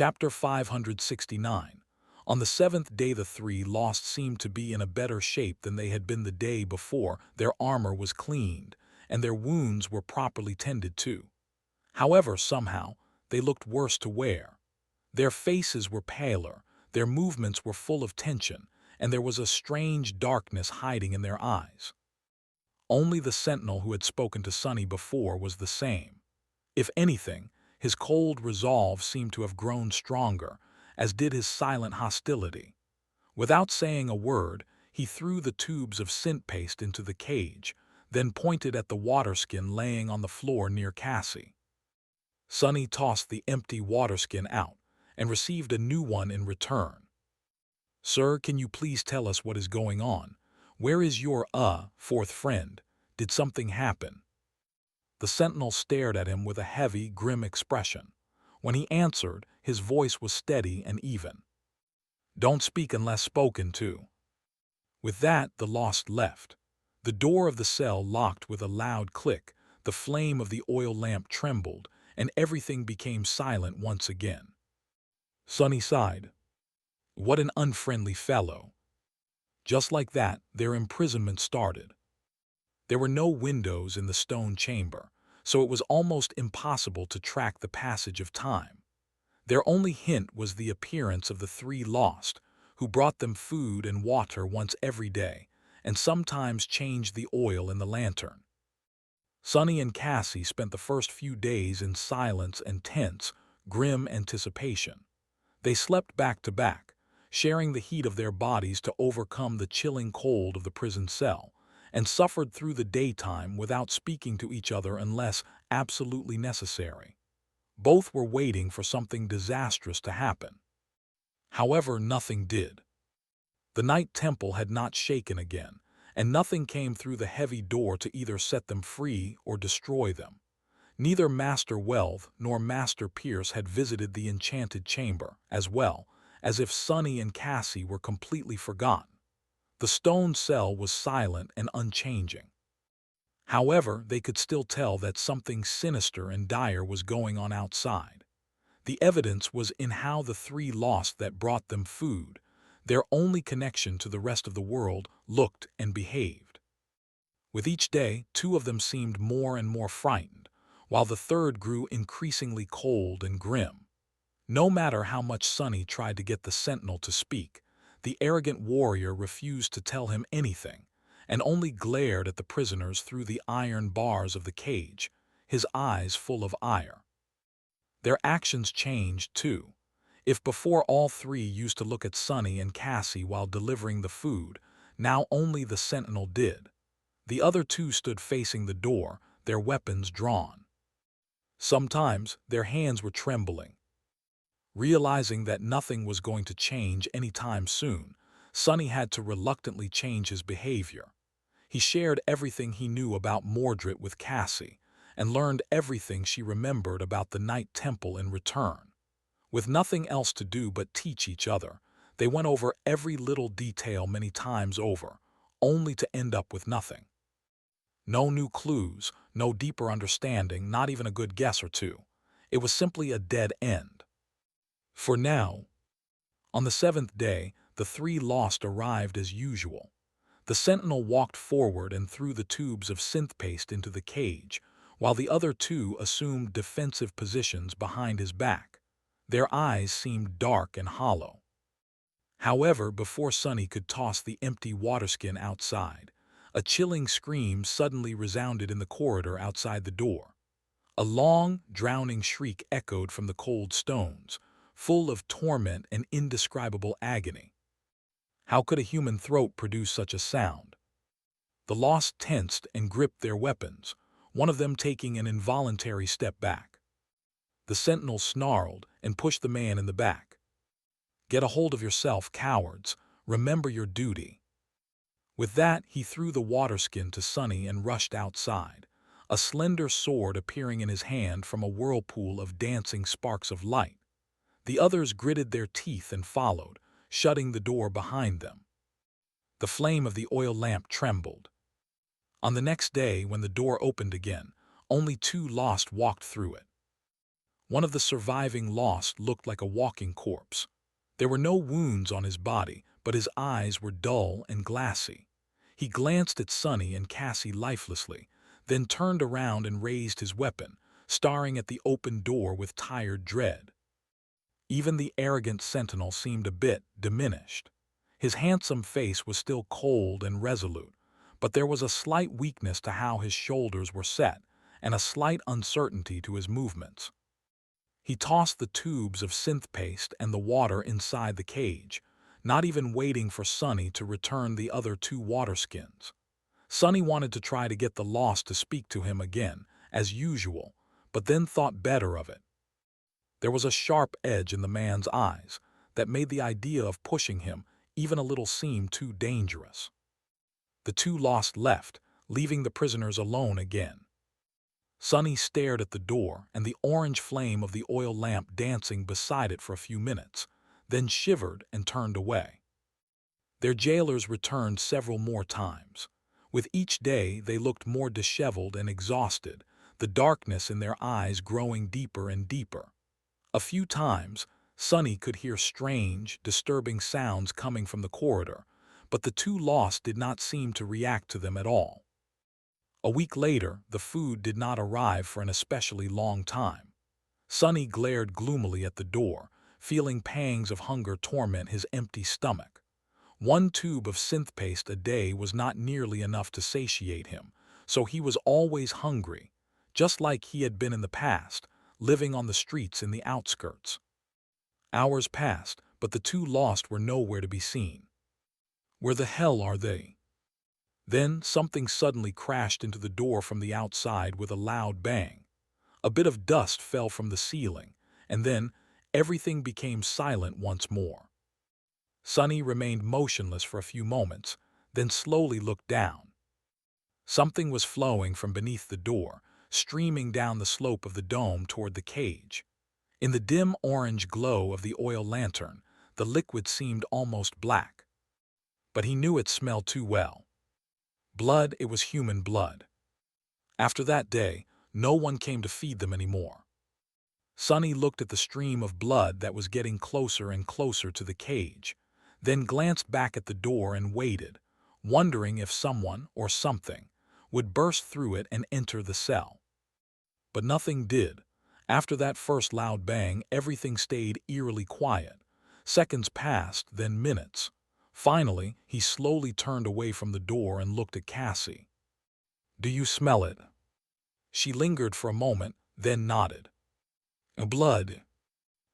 Chapter 569. On the seventh day the three lost seemed to be in a better shape than they had been the day before. Their armor was cleaned, and their wounds were properly tended to. However, somehow, they looked worse to wear. Their faces were paler, their movements were full of tension, and there was a strange darkness hiding in their eyes. Only the sentinel who had spoken to Sonny before was the same. If anything, his cold resolve seemed to have grown stronger, as did his silent hostility. Without saying a word, he threw the tubes of scent paste into the cage, then pointed at the waterskin laying on the floor near Cassie. Sonny tossed the empty waterskin out and received a new one in return. "Sir, can you please tell us what is going on? Where is your, fourth friend? Did something happen?" The sentinel stared at him with a heavy, grim expression. When he answered, his voice was steady and even. "Don't speak unless spoken to." With that, the lost left. The door of the cell locked with a loud click, the flame of the oil lamp trembled, and everything became silent once again. Sonny sighed. What an unfriendly fellow. Just like that, their imprisonment started. There were no windows in the stone chamber, so it was almost impossible to track the passage of time. Their only hint was the appearance of the three lost, who brought them food and water once every day, and sometimes changed the oil in the lantern. Sonny and Cassie spent the first few days in silence and tense, grim anticipation. They slept back to back, sharing the heat of their bodies to overcome the chilling cold of the prison cell, and suffered through the daytime without speaking to each other unless absolutely necessary. Both were waiting for something disastrous to happen. However, nothing did. The night temple had not shaken again, and nothing came through the heavy door to either set them free or destroy them. Neither Master Wealth nor Master Pierce had visited the enchanted chamber, as well, as if Sonny and Cassie were completely forgotten. The stone cell was silent and unchanging. However, they could still tell that something sinister and dire was going on outside. The evidence was in how the three lost that brought them food, their only connection to the rest of the world, looked and behaved. With each day, two of them seemed more and more frightened, while the third grew increasingly cold and grim. No matter how much Sonny tried to get the sentinel to speak, the arrogant warrior refused to tell him anything, and only glared at the prisoners through the iron bars of the cage, his eyes full of ire. Their actions changed, too. If before all three used to look at Sonny and Cassie while delivering the food, now only the sentinel did. The other two stood facing the door, their weapons drawn. Sometimes their hands were trembling. Realizing that nothing was going to change any time soon, Sonny had to reluctantly change his behavior. He shared everything he knew about Mordred with Cassie, and learned everything she remembered about the Night Temple in return. With nothing else to do but teach each other, they went over every little detail many times over, only to end up with nothing. No new clues, no deeper understanding, not even a good guess or two. It was simply a dead end. For now. On the seventh day, the three lost arrived as usual. The sentinel walked forward and threw the tubes of synth paste into the cage, while the other two assumed defensive positions behind his back. Their eyes seemed dark and hollow. However, before Sonny could toss the empty waterskin outside, a chilling scream suddenly resounded in the corridor outside the door. A long, drowning shriek echoed from the cold stones, full of torment and indescribable agony. How could a human throat produce such a sound? The lost tensed and gripped their weapons, one of them taking an involuntary step back. The sentinel snarled and pushed the man in the back. "Get a hold of yourself, cowards. Remember your duty." With that, he threw the waterskin to Sonny and rushed outside, a slender sword appearing in his hand from a whirlpool of dancing sparks of light. The others gritted their teeth and followed, shutting the door behind them. The flame of the oil lamp trembled. On the next day, when the door opened again, only two lost walked through it. One of the surviving lost looked like a walking corpse. There were no wounds on his body, but his eyes were dull and glassy. He glanced at Sonny and Cassie lifelessly, then turned around and raised his weapon, staring at the open door with tired dread. Even the arrogant sentinel seemed a bit diminished. His handsome face was still cold and resolute, but there was a slight weakness to how his shoulders were set, and a slight uncertainty to his movements. He tossed the tubes of synth paste and the water inside the cage, not even waiting for Sonny to return the other two water skins. Sonny wanted to try to get the lost to speak to him again, as usual, but then thought better of it. There was a sharp edge in the man's eyes that made the idea of pushing him even a little seem too dangerous. The two lost left, leaving the prisoners alone again. Sonny stared at the door and the orange flame of the oil lamp dancing beside it for a few minutes, then shivered and turned away. Their jailers returned several more times. With each day they looked more disheveled and exhausted, the darkness in their eyes growing deeper and deeper. A few times, Sonny could hear strange, disturbing sounds coming from the corridor, but the two lost did not seem to react to them at all. A week later, the food did not arrive for an especially long time. Sonny glared gloomily at the door, feeling pangs of hunger torment his empty stomach. One tube of synth paste a day was not nearly enough to satiate him, so he was always hungry, just like he had been in the past, living on the streets in the outskirts. Hours passed, but the two lost were nowhere to be seen. Where the hell are they? Then something suddenly crashed into the door from the outside with a loud bang. A bit of dust fell from the ceiling, and then everything became silent once more. Sonny remained motionless for a few moments, then slowly looked down. Something was flowing from beneath the door, streaming down the slope of the dome toward the cage. In the dim orange glow of the oil lantern, the liquid seemed almost black. But he knew it smelled too well. Blood, it was human blood. After that day, no one came to feed them anymore. Sonny looked at the stream of blood that was getting closer and closer to the cage, then glanced back at the door and waited, wondering if someone or something would burst through it and enter the cell. But nothing did. After that first loud bang, everything stayed eerily quiet. Seconds passed, then minutes. Finally, he slowly turned away from the door and looked at Cassie. "Do you smell it?" She lingered for a moment, then nodded. "Blood."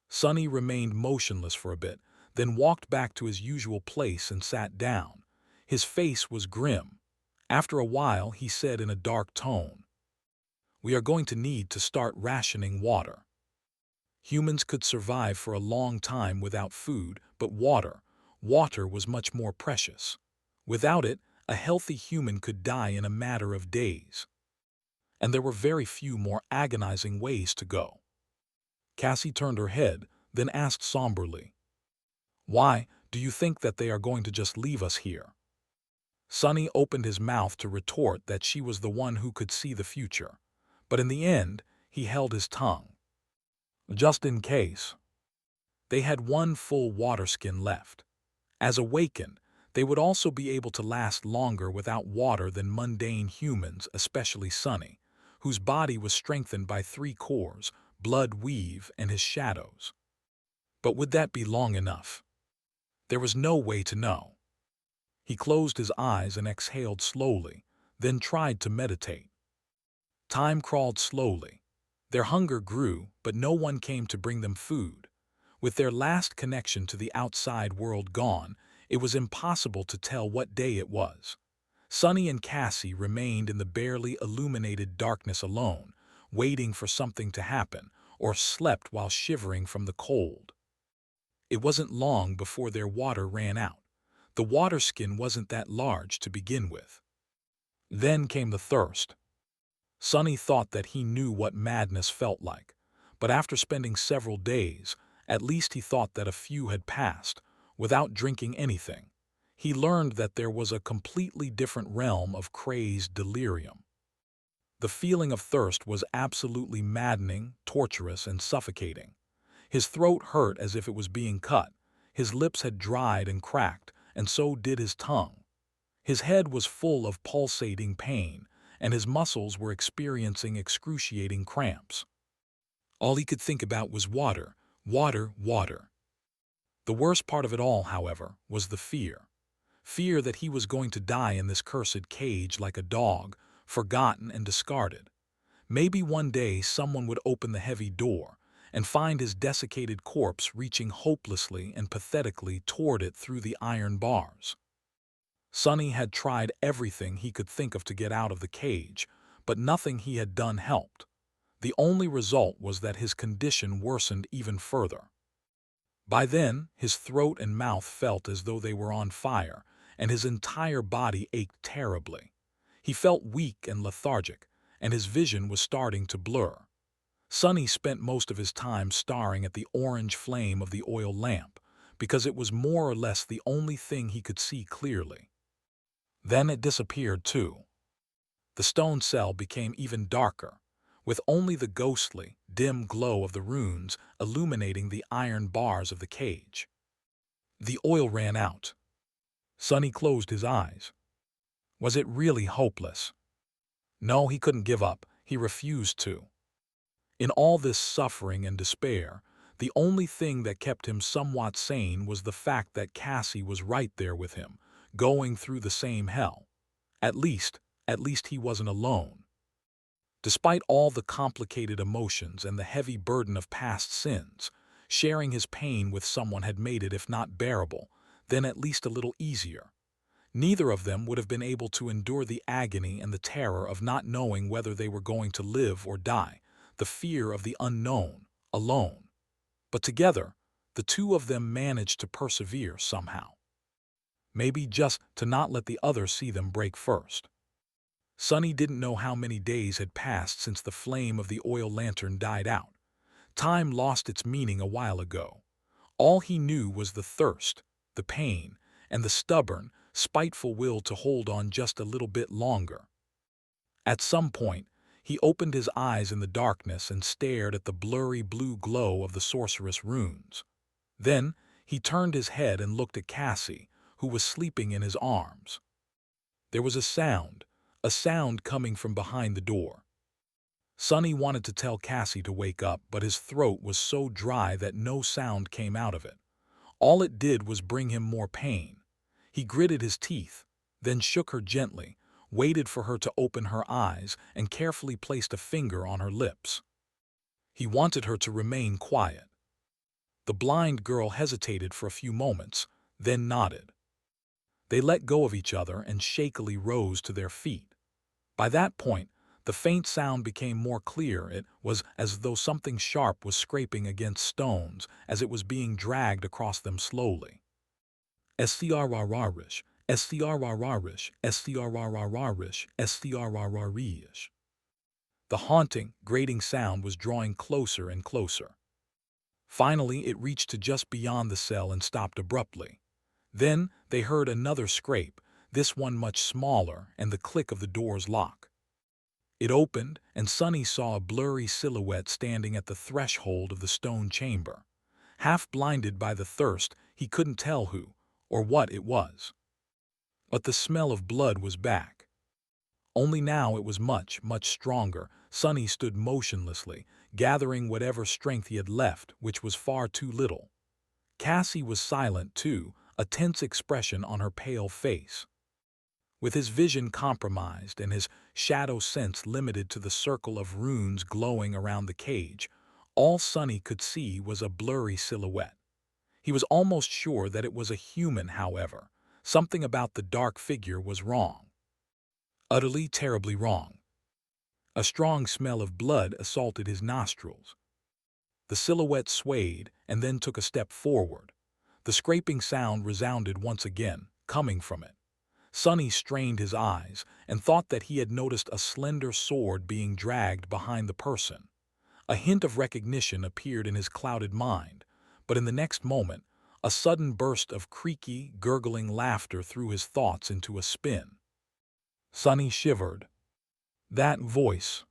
Sonny remained motionless for a bit, then walked back to his usual place and sat down. His face was grim. After a while, he said in a dark tone, "We are going to need to start rationing water." Humans could survive for a long time without food, but water was much more precious. Without it, a healthy human could die in a matter of days. And there were very few more agonizing ways to go. Cassie turned her head, then asked somberly, "Why do you think that they are going to just leave us here?" Sonny opened his mouth to retort that she was the one who could see the future, but in the end, he held his tongue. Just in case. They had one full water skin left. As awakened, they would also be able to last longer without water than mundane humans, especially Sonny, whose body was strengthened by 3 cores, blood weave, and his shadows. But would that be long enough? There was no way to know. He closed his eyes and exhaled slowly, then tried to meditate. Time crawled slowly. Their hunger grew, but no one came to bring them food. With their last connection to the outside world gone, it was impossible to tell what day it was. Sonny and Cassie remained in the barely illuminated darkness alone, waiting for something to happen, or slept while shivering from the cold. It wasn't long before their water ran out. The water skin wasn't that large to begin with. Then came the thirst. Sonny thought that he knew what madness felt like, but after spending several days, at least he thought that a few had passed, without drinking anything, he learned that there was a completely different realm of crazed delirium. The feeling of thirst was absolutely maddening, torturous, and suffocating. His throat hurt as if it was being cut, his lips had dried and cracked, and so did his tongue. His head was full of pulsating pain, and his muscles were experiencing excruciating cramps. All he could think about was water, water, water. The worst part of it all, however, was the fear. Fear that he was going to die in this cursed cage like a dog, forgotten and discarded. Maybe one day someone would open the heavy door and find his desiccated corpse reaching hopelessly and pathetically toward it through the iron bars. Sonny had tried everything he could think of to get out of the cage, but nothing he had done helped. The only result was that his condition worsened even further. By then, his throat and mouth felt as though they were on fire, and his entire body ached terribly. He felt weak and lethargic, and his vision was starting to blur. Sonny spent most of his time staring at the orange flame of the oil lamp, because it was more or less the only thing he could see clearly. Then it disappeared too. The stone cell became even darker, with only the ghostly, dim glow of the runes illuminating the iron bars of the cage. The oil ran out. Sonny closed his eyes. Was it really hopeless? No, he couldn't give up. He refused to. In all this suffering and despair, the only thing that kept him somewhat sane was the fact that Cassie was right there with him, going through the same hell. At least he wasn't alone. Despite all the complicated emotions and the heavy burden of past sins, sharing his pain with someone had made it, if not bearable, then at least a little easier. Neither of them would have been able to endure the agony and the terror of not knowing whether they were going to live or die, the fear of the unknown, alone. But together, the two of them managed to persevere somehow. Maybe just to not let the other see them break first. Sonny didn't know how many days had passed since the flame of the oil lantern died out. Time lost its meaning a while ago. All he knew was the thirst, the pain, and the stubborn, spiteful will to hold on just a little bit longer. At some point, he opened his eyes in the darkness and stared at the blurry blue glow of the sorceress runes. Then, he turned his head and looked at Cassie, who was sleeping in his arms. There was a sound coming from behind the door. Sonny wanted to tell Cassie to wake up, but his throat was so dry that no sound came out of it. All it did was bring him more pain. He gritted his teeth, then shook her gently, waited for her to open her eyes, and carefully placed a finger on her lips. He wanted her to remain quiet. The blind girl hesitated for a few moments, then nodded. They let go of each other and shakily rose to their feet. By that point, the faint sound became more clear. It was as though something sharp was scraping against stones as it was being dragged across them slowly. Estrarararish, estrarararish, estrarararish, estrarararish. The haunting, grating sound was drawing closer and closer. Finally, it reached to just beyond the cell and stopped abruptly. Then they heard another scrape, this one much smaller, and the click of the door's lock. It opened, and Sonny saw a blurry silhouette standing at the threshold of the stone chamber. Half blinded by the thirst, he couldn't tell who or what it was. But the smell of blood was back. Only now it was much, much stronger. Sonny stood motionlessly, gathering whatever strength he had left, which was far too little. Cassie was silent too, a tense expression on her pale face. With his vision compromised and his shadow sense limited to the circle of runes glowing around the cage, all Sonny could see was a blurry silhouette. He was almost sure that it was a human, however. Something about the dark figure was wrong. Utterly, terribly wrong. A strong smell of blood assaulted his nostrils. The silhouette swayed and then took a step forward. The scraping sound resounded once again, coming from it. Sonny strained his eyes and thought that he had noticed a slender sword being dragged behind the person. A hint of recognition appeared in his clouded mind, but in the next moment, a sudden burst of creaky, gurgling laughter threw his thoughts into a spin. Sonny shivered. That voice.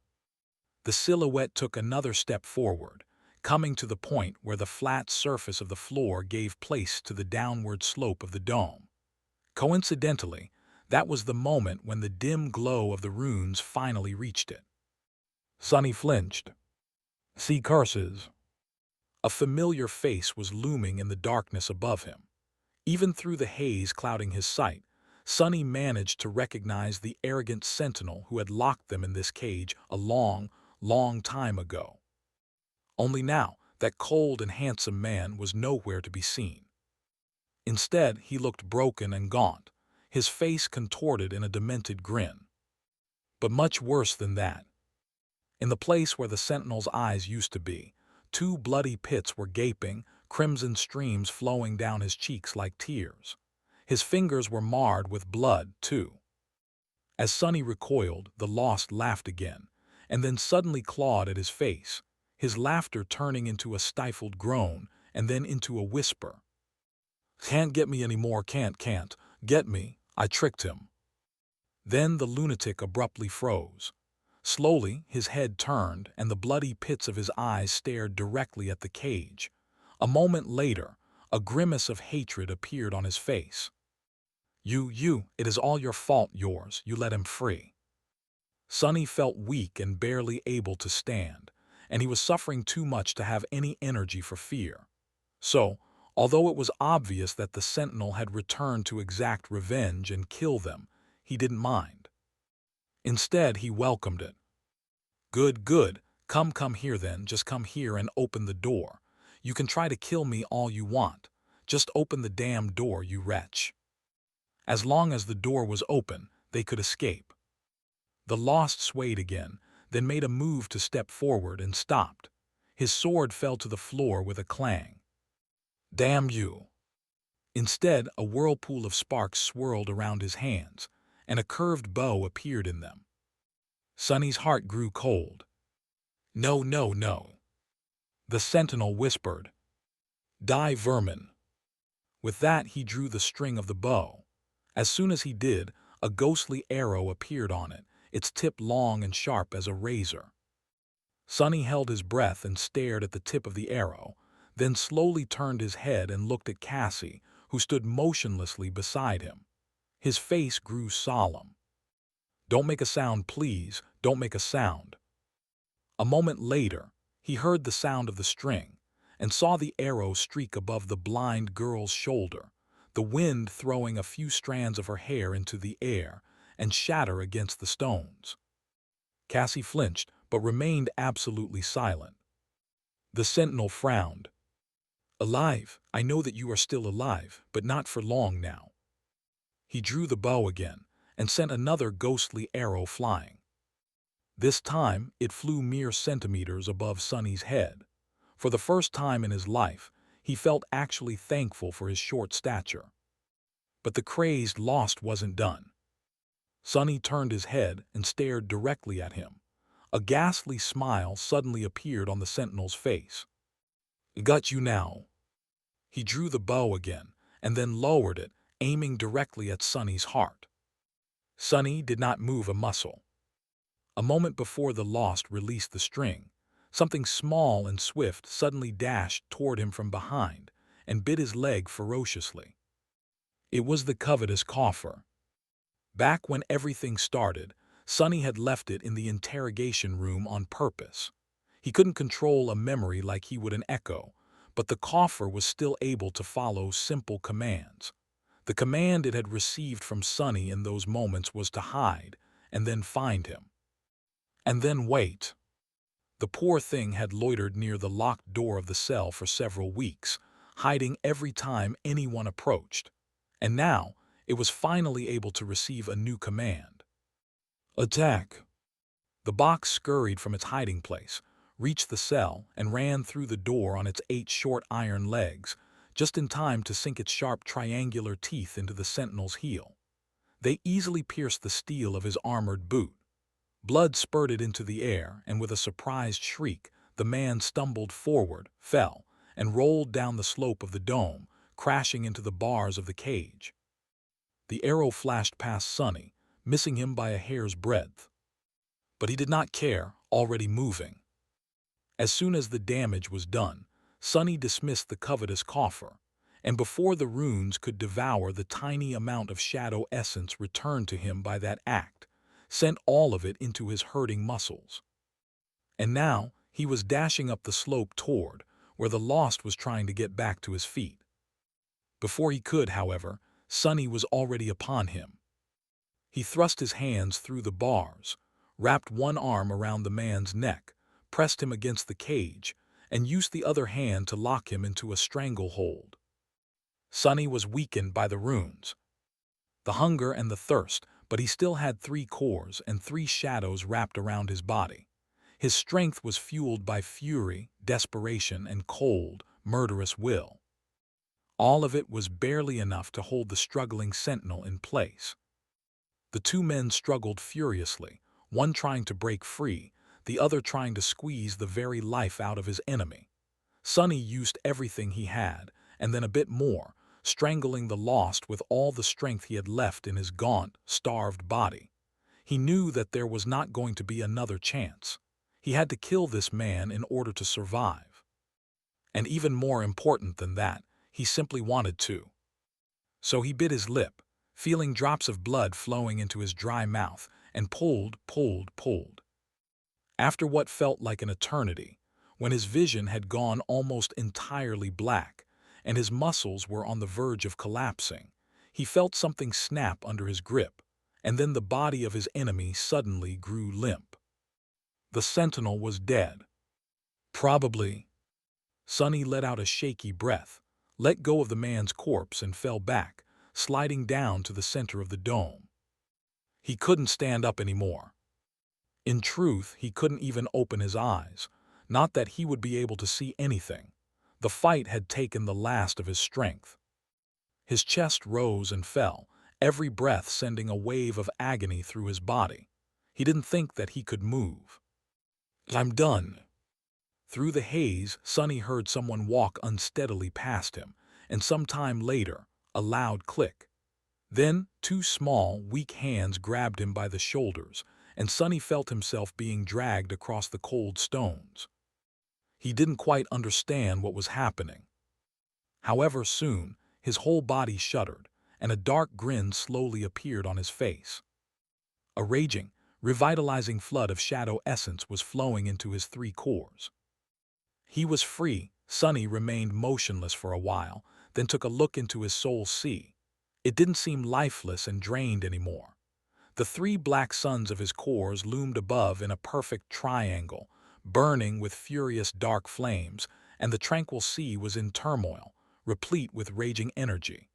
The silhouette took another step forward, coming to the point where the flat surface of the floor gave place to the downward slope of the dome. Coincidentally, that was the moment when the dim glow of the runes finally reached it. Sonny flinched. See curses. A familiar face was looming in the darkness above him. Even through the haze clouding his sight, Sonny managed to recognize the arrogant sentinel who had locked them in this cage a long, long time ago. Only now, that cold and handsome man was nowhere to be seen. Instead, he looked broken and gaunt, his face contorted in a demented grin. But much worse than that. In the place where the sentinel's eyes used to be, two bloody pits were gaping, crimson streams flowing down his cheeks like tears. His fingers were marred with blood, too. As Sonny recoiled, the Lost laughed again, and then suddenly clawed at his face, his laughter turning into a stifled groan and then into a whisper. Can't get me anymore, can't get me, I tricked him. Then the lunatic abruptly froze. Slowly, his head turned, and the bloody pits of his eyes stared directly at the cage. A moment later, a grimace of hatred appeared on his face. It is all your fault, you let him free. Sonny felt weak and barely able to stand, and he was suffering too much to have any energy for fear. So, although it was obvious that the sentinel had returned to exact revenge and kill them, he didn't mind. Instead, he welcomed it. Good. Come here then, just come here and open the door. You can try to kill me all you want. Just open the damn door, you wretch. As long as the door was open, they could escape. The Lost swayed again, then made a move to step forward and stopped. His sword fell to the floor with a clang. Damn you! Instead, a whirlpool of sparks swirled around his hands, and a curved bow appeared in them. Sonny's heart grew cold. No. The sentinel whispered. Die, vermin. With that, he drew the string of the bow. As soon as he did, a ghostly arrow appeared on it, its tip long and sharp as a razor. Sonny held his breath and stared at the tip of the arrow, then slowly turned his head and looked at Cassie, who stood motionlessly beside him. His face grew solemn. Don't make a sound, please, don't make a sound. A moment later, he heard the sound of the string and saw the arrow streak above the blind girl's shoulder, the wind throwing a few strands of her hair into the air and shatter against the stones. Cassie flinched, but remained absolutely silent. The sentinel frowned. Alive, I know that you are still alive, but not for long now. He drew the bow again and sent another ghostly arrow flying. This time, it flew mere centimeters above Sonny's head. For the first time in his life, he felt actually thankful for his short stature. But the crazed Lost wasn't done. Sonny turned his head and stared directly at him. A ghastly smile suddenly appeared on the sentinel's face. Got you now. He drew the bow again and then lowered it, aiming directly at Sonny's heart. Sonny did not move a muscle. A moment before the Lost released the string, something small and swift suddenly dashed toward him from behind and bit his leg ferociously. It was the covetous coffer. Back when everything started, Sonny had left it in the interrogation room on purpose. He couldn't control a memory like he would an echo, but the coffer was still able to follow simple commands. The command it had received from Sonny in those moments was to hide and then find him. And then wait. The poor thing had loitered near the locked door of the cell for several weeks, hiding every time anyone approached. And now, it was finally able to receive a new command. Attack! The box scurried from its hiding place, reached the cell, and ran through the door on its 8 short iron legs, just in time to sink its sharp triangular teeth into the sentinel's heel. They easily pierced the steel of his armored boot. Blood spurted into the air, and with a surprised shriek, the man stumbled forward, fell, and rolled down the slope of the dome, crashing into the bars of the cage. The arrow flashed past Sonny, missing him by a hair's breadth. But he did not care, already moving. As soon as the damage was done, Sunny dismissed the covetous coffer, and before the runes could devour the tiny amount of shadow essence returned to him by that act, sent all of it into his hurting muscles. And now he was dashing up the slope toward where the Lost was trying to get back to his feet. Before he could, however, Sunny was already upon him. He thrust his hands through the bars, wrapped one arm around the man's neck, pressed him against the cage, and used the other hand to lock him into a stranglehold. Sunny was weakened by the runes, the hunger and the thirst, but he still had 3 cores and 3 shadows wrapped around his body. His strength was fueled by fury, desperation, and cold, murderous will. All of it was barely enough to hold the struggling sentinel in place. The 2 men struggled furiously, one trying to break free, the other trying to squeeze the very life out of his enemy. Sunny used everything he had, and then a bit more, strangling the Lost with all the strength he had left in his gaunt, starved body. He knew that there was not going to be another chance. He had to kill this man in order to survive. And even more important than that, he simply wanted to. So he bit his lip, feeling drops of blood flowing into his dry mouth, and pulled. After what felt like an eternity, when his vision had gone almost entirely black, and his muscles were on the verge of collapsing, he felt something snap under his grip, and then the body of his enemy suddenly grew limp. The sentinel was dead. Probably. Sunny let out a shaky breath, let go of the man's corpse and fell back, sliding down to the center of the dome. He couldn't stand up anymore. In truth, he couldn't even open his eyes, not that he would be able to see anything. The fight had taken the last of his strength. His chest rose and fell, every breath sending a wave of agony through his body. He didn't think that he could move. "I'm done." Through the haze, Sunny heard someone walk unsteadily past him, and some time later, a loud click. Then 2 small, weak hands grabbed him by the shoulders, and Sunny felt himself being dragged across the cold stones. He didn't quite understand what was happening. However, soon, his whole body shuddered, and a dark grin slowly appeared on his face. A raging, revitalizing flood of shadow essence was flowing into his 3 cores. He was free. Sunny remained motionless for a while, then took a look into his soul sea. It didn't seem lifeless and drained anymore. The 3 black suns of his cores loomed above in a perfect triangle, burning with furious dark flames, and the tranquil sea was in turmoil, replete with raging energy.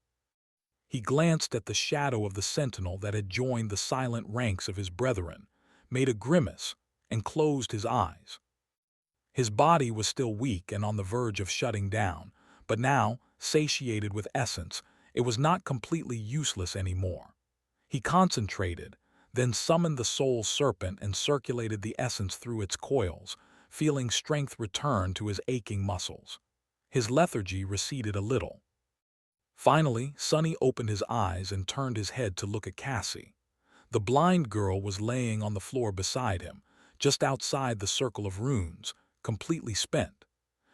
He glanced at the shadow of the sentinel that had joined the silent ranks of his brethren, made a grimace, and closed his eyes. His body was still weak and on the verge of shutting down, but now, satiated with essence, it was not completely useless anymore. He concentrated, then summoned the soul serpent and circulated the essence through its coils, feeling strength return to his aching muscles. His lethargy receded a little. Finally, Sunny opened his eyes and turned his head to look at Cassie. The blind girl was laying on the floor beside him, just outside the circle of runes, completely spent.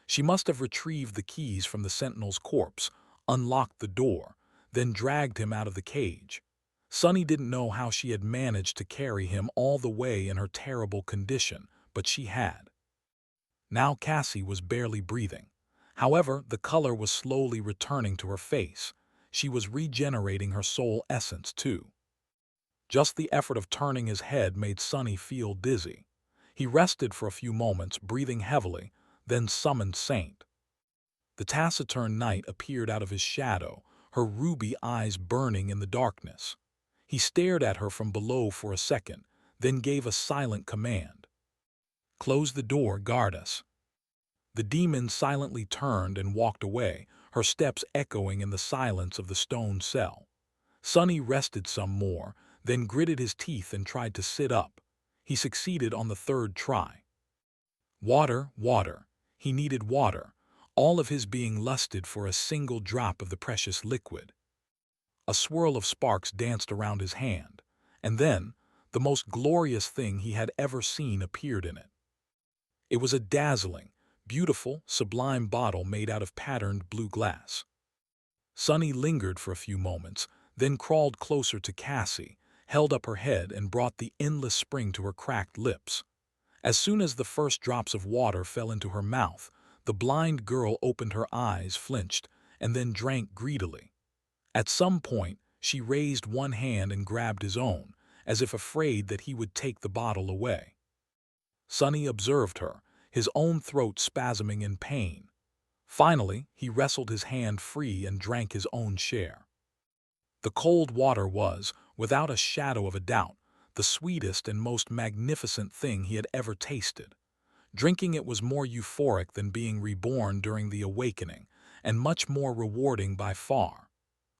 She must have retrieved the keys from the sentinel's corpse, unlocked the door, then dragged him out of the cage. Sunny didn't know how she had managed to carry him all the way in her terrible condition, but she had. Now Cassie was barely breathing. However, the color was slowly returning to her face. She was regenerating her soul essence too. Just the effort of turning his head made Sunny feel dizzy. He rested for a few moments, breathing heavily, then summoned Saint. The taciturn knight appeared out of his shadow, her ruby eyes burning in the darkness. He stared at her from below for a second, then gave a silent command. "Close the door, guard us." The demon silently turned and walked away, her steps echoing in the silence of the stone cell. Sunny rested some more, then gritted his teeth and tried to sit up. He succeeded on the 3rd try. Water, water. He needed water, all of his being lusted for a single drop of the precious liquid. A swirl of sparks danced around his hand, and then the most glorious thing he had ever seen appeared in it. It was a dazzling, beautiful, sublime bottle made out of patterned blue glass. Sunny lingered for a few moments, then crawled closer to Cassie, held up her head and brought the endless spring to her cracked lips. As soon as the first drops of water fell into her mouth, the blind girl opened her eyes, flinched, and then drank greedily. At some point, she raised one hand and grabbed his own, as if afraid that he would take the bottle away. Sunny observed her, his own throat spasming in pain. Finally, he wrestled his hand free and drank his own share. The cold water was, without a shadow of a doubt, the sweetest and most magnificent thing he had ever tasted. Drinking it was more euphoric than being reborn during the awakening, and much more rewarding by far.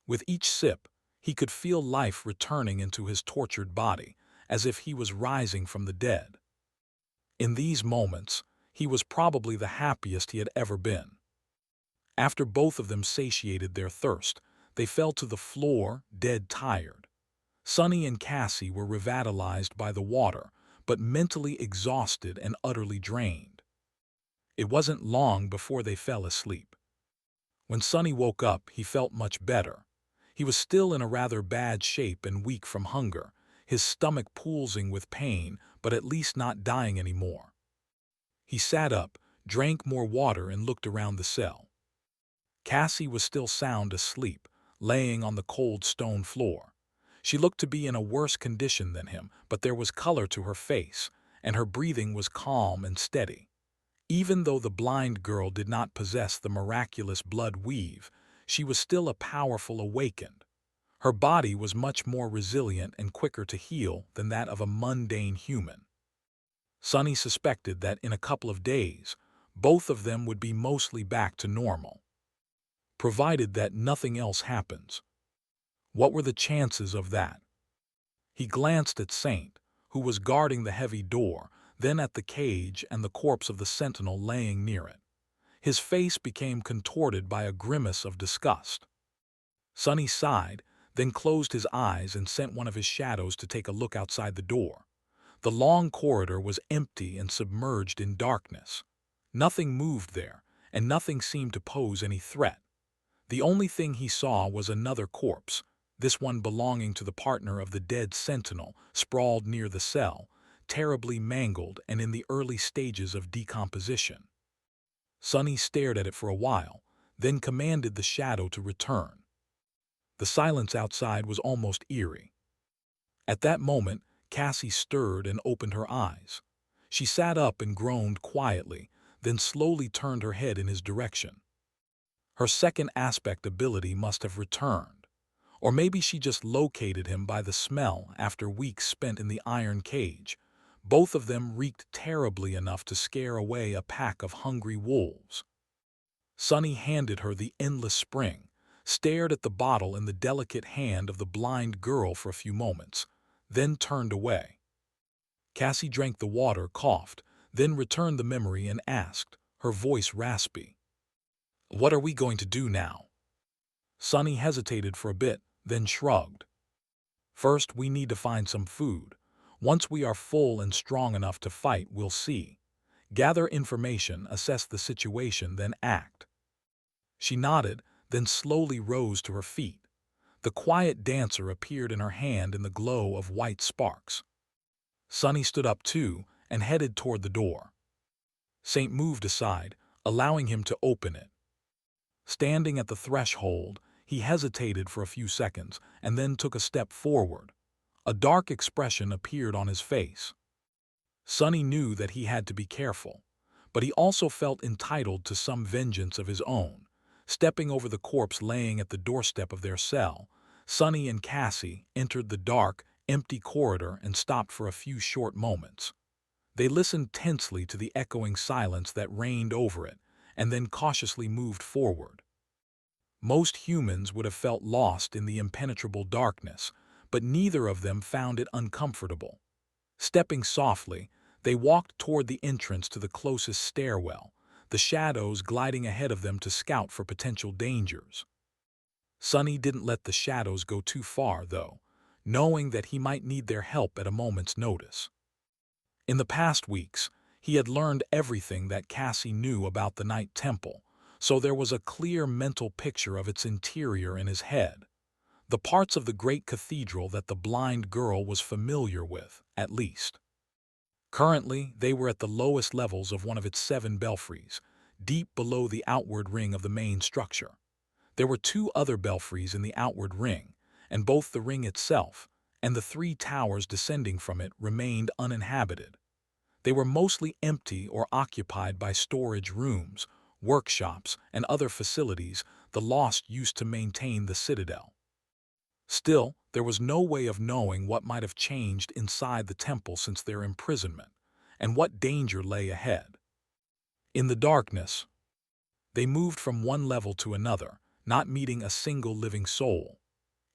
With each sip, he could feel life returning into his tortured body, as if he was rising from the dead. In these moments, he was probably the happiest he had ever been. After both of them satiated their thirst, they fell to the floor, dead tired. Sunny and Cassie were revitalized by the water, but mentally exhausted and utterly drained. It wasn't long before they fell asleep. When Sunny woke up, he felt much better. He was still in a rather bad shape and weak from hunger, his stomach pulsing with pain, but at least not dying anymore. He sat up, drank more water and looked around the cell. Cassie was still sound asleep, laying on the cold stone floor. She looked to be in a worse condition than him, but there was color to her face, and her breathing was calm and steady. Even though the blind girl did not possess the miraculous blood weave, she was still a powerful awakened. Her body was much more resilient and quicker to heal than that of a mundane human. Sunny suspected that in a couple of days, both of them would be mostly back to normal. Provided that nothing else happens. What were the chances of that? He glanced at Saint, who was guarding the heavy door, then at the cage and the corpse of the sentinel laying near it. His face became contorted by a grimace of disgust. Sunny sighed, then closed his eyes and sent one of his shadows to take a look outside the door. The long corridor was empty and submerged in darkness. Nothing moved there, and nothing seemed to pose any threat. The only thing he saw was another corpse, this one belonging to the partner of the dead sentinel, sprawled near the cell, terribly mangled and in the early stages of decomposition. Sunny stared at it for a while, then commanded the shadow to return. The silence outside was almost eerie. At that moment, Cassie stirred and opened her eyes. She sat up and groaned quietly, then slowly turned her head in his direction. Her second aspect ability must have returned. Or maybe she just located him by the smell after weeks spent in the iron cage. Both of them reeked terribly enough to scare away a pack of hungry wolves. Sunny handed her the endless spring, stared at the bottle in the delicate hand of the blind girl for a few moments, then turned away. Cassie drank the water, coughed, then returned the memory and asked, her voice raspy, "What are we going to do now?" Sunny hesitated for a bit, then shrugged. "First, we need to find some food. Once we are full and strong enough to fight, we'll see. Gather information, assess the situation, then act." She nodded, then slowly rose to her feet. The quiet dancer appeared in her hand in the glow of white sparks. Sunny stood up too and headed toward the door. Saint moved aside, allowing him to open it. Standing at the threshold, he hesitated for a few seconds and then took a step forward. A dark expression appeared on his face. Sunny knew that he had to be careful, but he also felt entitled to some vengeance of his own. Stepping over the corpse laying at the doorstep of their cell, Sunny and Cassie entered the dark, empty corridor and stopped for a few short moments. They listened tensely to the echoing silence that reigned over it, and then cautiously moved forward. Most humans would have felt lost in the impenetrable darkness, but neither of them found it uncomfortable. Stepping softly, they walked toward the entrance to the closest stairwell, the shadows gliding ahead of them to scout for potential dangers. Sunny didn't let the shadows go too far, though. knowing that he might need their help at a moment's notice. In the past weeks, he had learned everything that Cassie knew about the Night Temple, so there was a clear mental picture of its interior in his head. The parts of the great cathedral that the blind girl was familiar with, at least. Currently, they were at the lowest levels of one of its 7 belfries, deep below the outward ring of the main structure. There were 2 other belfries in the outward ring, and both the ring itself and the 3 towers descending from it remained uninhabited. They were mostly empty or occupied by storage rooms, workshops, and other facilities the Lost used to maintain the citadel. Still, there was no way of knowing what might have changed inside the temple since their imprisonment, and what danger lay ahead. In the darkness, they moved from one level to another, not meeting a single living soul.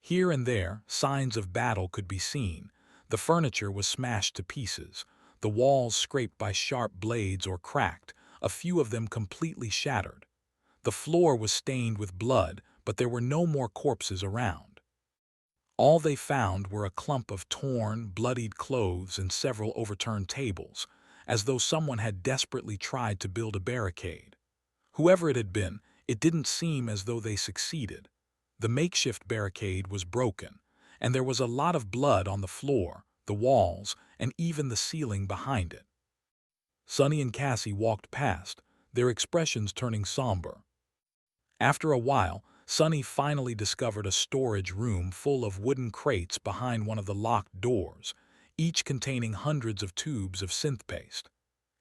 Here and there, signs of battle could be seen. The furniture was smashed to pieces, the walls scraped by sharp blades or cracked, a few of them completely shattered. The floor was stained with blood, but there were no more corpses around. All they found were a clump of torn, bloodied clothes and several overturned tables, as though someone had desperately tried to build a barricade. Whoever it had been, it didn't seem as though they succeeded. The makeshift barricade was broken, and there was a lot of blood on the floor, the walls, and even the ceiling behind it. Sonny and Cassie walked past, their expressions turning somber. After a while, Sonny finally discovered a storage room full of wooden crates behind one of the locked doors, each containing hundreds of tubes of synth paste.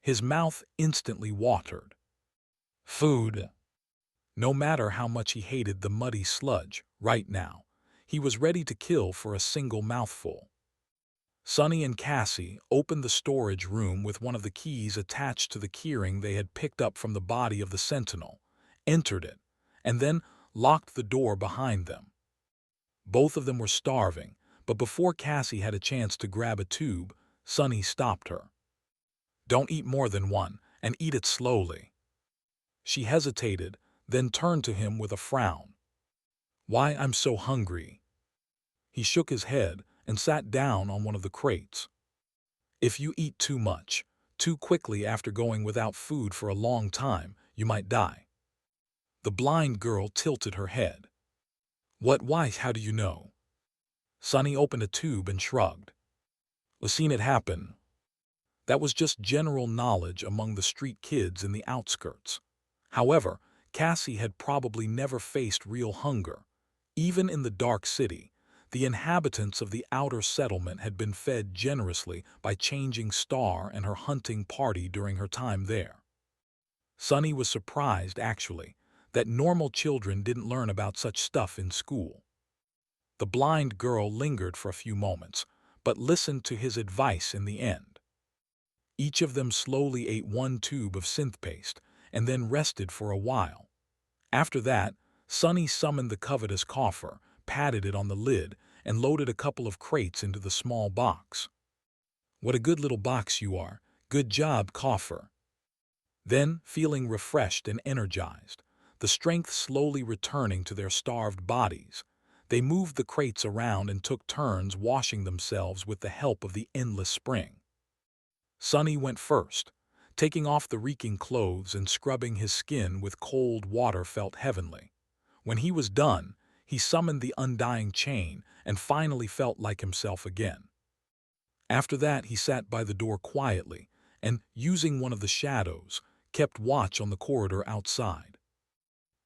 His mouth instantly watered. Food. No matter how much he hated the muddy sludge, right now, he was ready to kill for a single mouthful. Sonny and Cassie opened the storage room with one of the keys attached to the keyring they had picked up from the body of the sentinel, entered it, and then locked the door behind them. Both of them were starving, but before Cassie had a chance to grab a tube, Sonny stopped her. "Don't eat more than one, and eat it slowly." She hesitated, then turned to him with a frown. "Why, I'm so hungry." He shook his head and sat down on one of the crates. "If you eat too much, too quickly after going without food for a long time, you might die." The blind girl tilted her head. Why, how do you know?" Sonny opened a tube and shrugged. "I've seen it happen." That was just general knowledge among the street kids in the outskirts. However, Cassie had probably never faced real hunger. Even in the dark city, the inhabitants of the outer settlement had been fed generously by Changing Star and her hunting party during her time there. Sonny was surprised, actually, that normal children didn't learn about such stuff in school. The blind girl lingered for a few moments, but listened to his advice in the end. Each of them slowly ate one tube of synth paste and then rested for a while. After that, Sonny summoned the covetous coffer, patted it on the lid, and loaded a couple of crates into the small box. "What a good little box you are. Good job, coffer." Then, feeling refreshed and energized, the strength slowly returning to their starved bodies, they moved the crates around and took turns washing themselves with the help of the endless spring. Sonny went first. Taking off the reeking clothes and scrubbing his skin with cold water felt heavenly. When he was done, he summoned the undying chain and finally felt like himself again. After that, he sat by the door quietly and, using one of the shadows, kept watch on the corridor outside.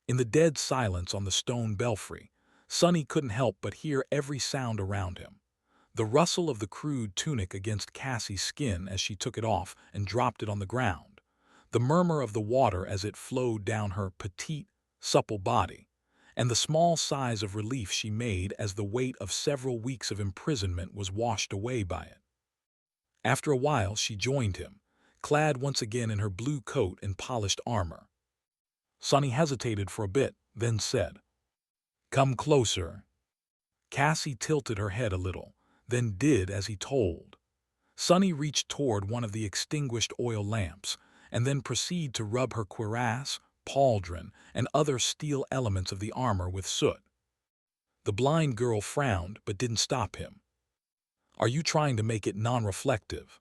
In the dead silence on the stone belfry, Sonny couldn't help but hear every sound around him. The rustle of the crude tunic against Cassie's skin as she took it off and dropped it on the ground. The murmur of the water as it flowed down her petite, supple body. And the small sighs of relief she made as the weight of several weeks of imprisonment was washed away by it. After a while, she joined him, clad once again in her blue coat and polished armor. Sonny hesitated for a bit, then said, "Come closer." Cassie tilted her head a little, then did as he told. Sonny reached toward one of the extinguished oil lamps, and then proceeded to rub her cuirass, pauldron, and other steel elements of the armor with soot. The blind girl frowned but didn't stop him. Are you trying to make it non-reflective?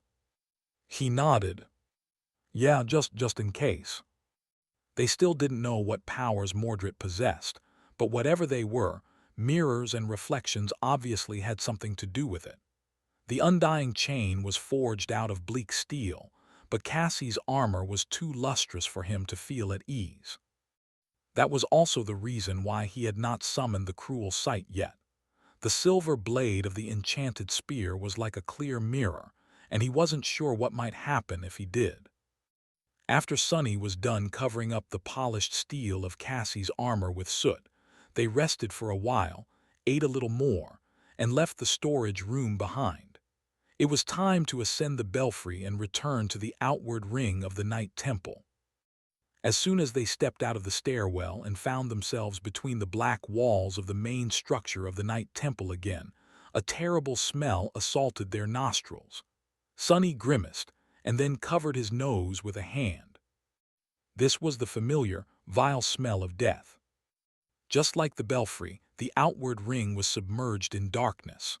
He nodded. Yeah, just in case. They still didn't know what powers Mordred possessed, but whatever they were, mirrors and reflections obviously had something to do with it. The undying chain was forged out of bleak steel, but Cassie's armor was too lustrous for him to feel at ease. That was also the reason why he had not summoned the cruel sight yet. The silver blade of the enchanted spear was like a clear mirror, and he wasn't sure what might happen if he did. After Sunny was done covering up the polished steel of Cassie's armor with soot, they rested for a while, ate a little more, and left the storage room behind. It was time to ascend the belfry and return to the outward ring of the Night Temple. As soon as they stepped out of the stairwell and found themselves between the black walls of the main structure of the Night Temple again, a terrible smell assaulted their nostrils. Sunny grimaced and then covered his nose with a hand. This was the familiar, vile smell of death. Just like the belfry, the outward ring was submerged in darkness.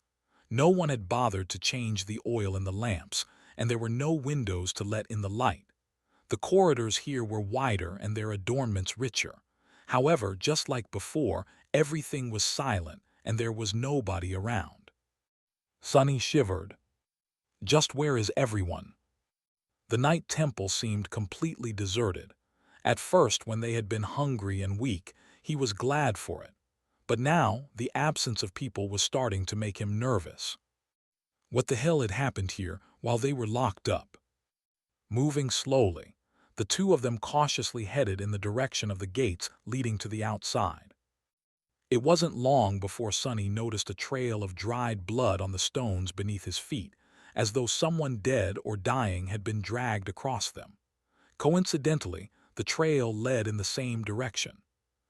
No one had bothered to change the oil in the lamps, and there were no windows to let in the light. The corridors here were wider and their adornments richer. However, just like before, everything was silent and there was nobody around. Sunny shivered. Just where is everyone? The Night Temple seemed completely deserted. At first, when they had been hungry and weak, he was glad for it. But now, the absence of people was starting to make him nervous. What the hell had happened here while they were locked up? Moving slowly, the two of them cautiously headed in the direction of the gates leading to the outside. It wasn't long before Sunny noticed a trail of dried blood on the stones beneath his feet, as though someone dead or dying had been dragged across them. Coincidentally, the trail led in the same direction.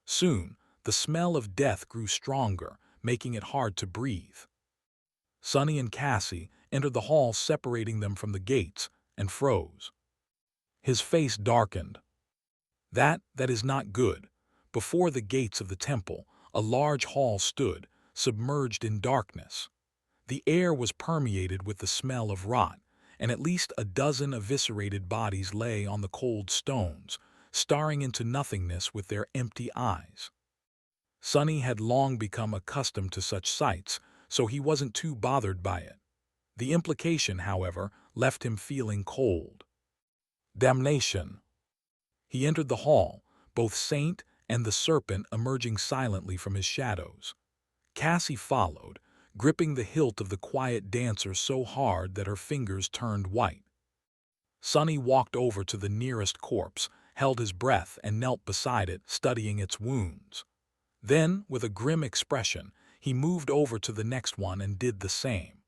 Soon, the smell of death grew stronger, making it hard to breathe. Sunny and Cassie entered the hall separating them from the gates and froze. His face darkened. That is not good. Before the gates of the temple, a large hall stood, submerged in darkness. The air was permeated with the smell of rot, and at least a dozen eviscerated bodies lay on the cold stones, staring into nothingness with their empty eyes. Sunny had long become accustomed to such sights, so he wasn't too bothered by it. The implication, however, left him feeling cold. Damnation! He entered the hall, both Saint and the serpent emerging silently from his shadows. Cassie followed, gripping the hilt of the quiet dancer so hard that her fingers turned white. Sunny walked over to the nearest corpse, held his breath, and knelt beside it, studying its wounds. Then, with a grim expression, he moved over to the next one and did the same.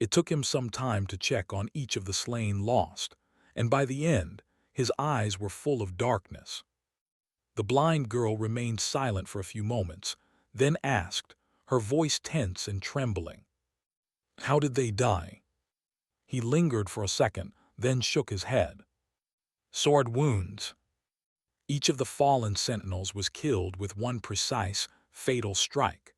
It took him some time to check on each of the slain lost, and by the end, his eyes were full of darkness. The blind girl remained silent for a few moments, then asked, her voice tense and trembling, "How did they die?" He lingered for a second, then shook his head. "Sword wounds." Each of the fallen sentinels was killed with one precise, fatal strike.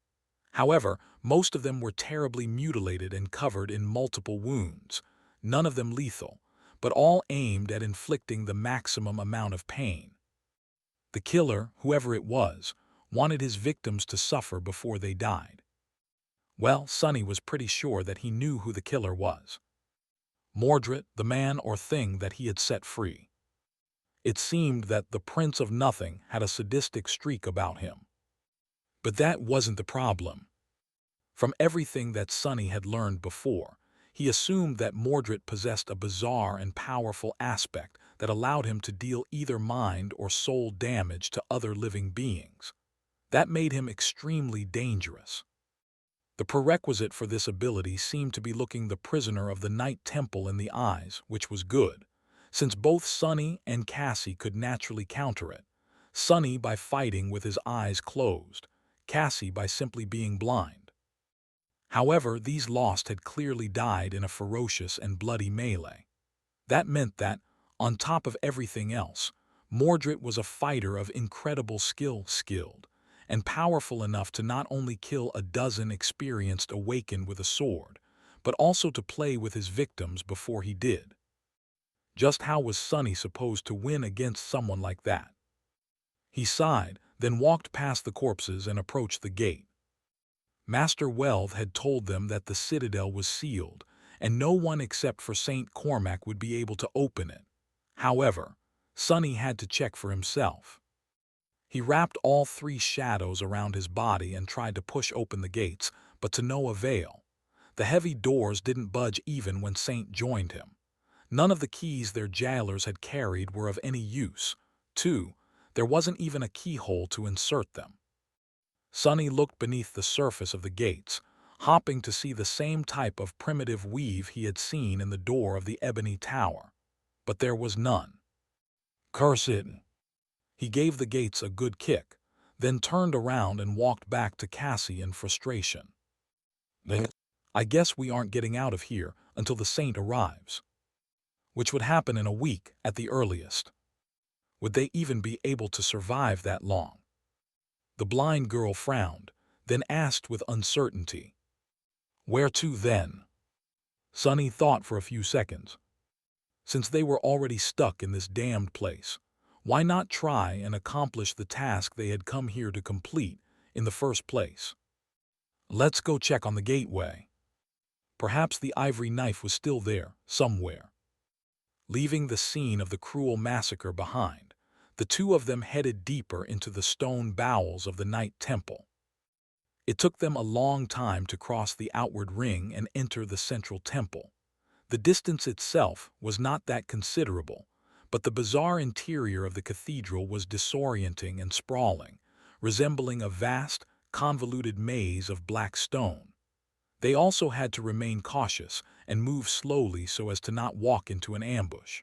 However, most of them were terribly mutilated and covered in multiple wounds, none of them lethal, but all aimed at inflicting the maximum amount of pain. The killer, whoever it was, wanted his victims to suffer before they died. Well, Sunny was pretty sure that he knew who the killer was. Mordred, the man or thing that he had set free. It seemed that the Prince of Nothing had a sadistic streak about him. But that wasn't the problem. From everything that Sunny had learned before, he assumed that Mordred possessed a bizarre and powerful aspect that allowed him to deal either mind or soul damage to other living beings. That made him extremely dangerous. The prerequisite for this ability seemed to be looking the prisoner of the Night Temple in the eyes, which was good, since both Sunny and Cassie could naturally counter it. Sunny by fighting with his eyes closed, Cassie by simply being blind. However, these lost had clearly died in a ferocious and bloody melee. That meant that, on top of everything else, Mordred was a fighter of incredible skilled, and powerful enough to not only kill a dozen experienced Awakened with a sword, but also to play with his victims before he did. Just how was Sonny supposed to win against someone like that? He sighed, then walked past the corpses and approached the gate. Master Wealth had told them that the citadel was sealed, and no one except for Saint Cormac would be able to open it. However, Sonny had to check for himself. He wrapped all three shadows around his body and tried to push open the gates, but to no avail. The heavy doors didn't budge even when Saint joined him. None of the keys their jailers had carried were of any use. 2. There wasn't even a keyhole to insert them. Sonny looked beneath the surface of the gates, hoping to see the same type of primitive weave he had seen in the door of the ebony tower. But there was none. Curse it! He gave the gates a good kick, then turned around and walked back to Cassie in frustration. I guess we aren't getting out of here until the saint arrives. Which would happen in a week at the earliest. Would they even be able to survive that long? The blind girl frowned, then asked with uncertainty. Where to then? Sonny thought for a few seconds. Since they were already stuck in this damned place, why not try and accomplish the task they had come here to complete in the first place? Let's go check on the gateway. Perhaps the ivory knife was still there, somewhere. Leaving the scene of the cruel massacre behind, the two of them headed deeper into the stone bowels of the Night Temple. It took them a long time to cross the outward ring and enter the central temple. The distance itself was not that considerable, but the bizarre interior of the cathedral was disorienting and sprawling, resembling a vast, convoluted maze of black stone. They also had to remain cautious and move slowly so as to not walk into an ambush.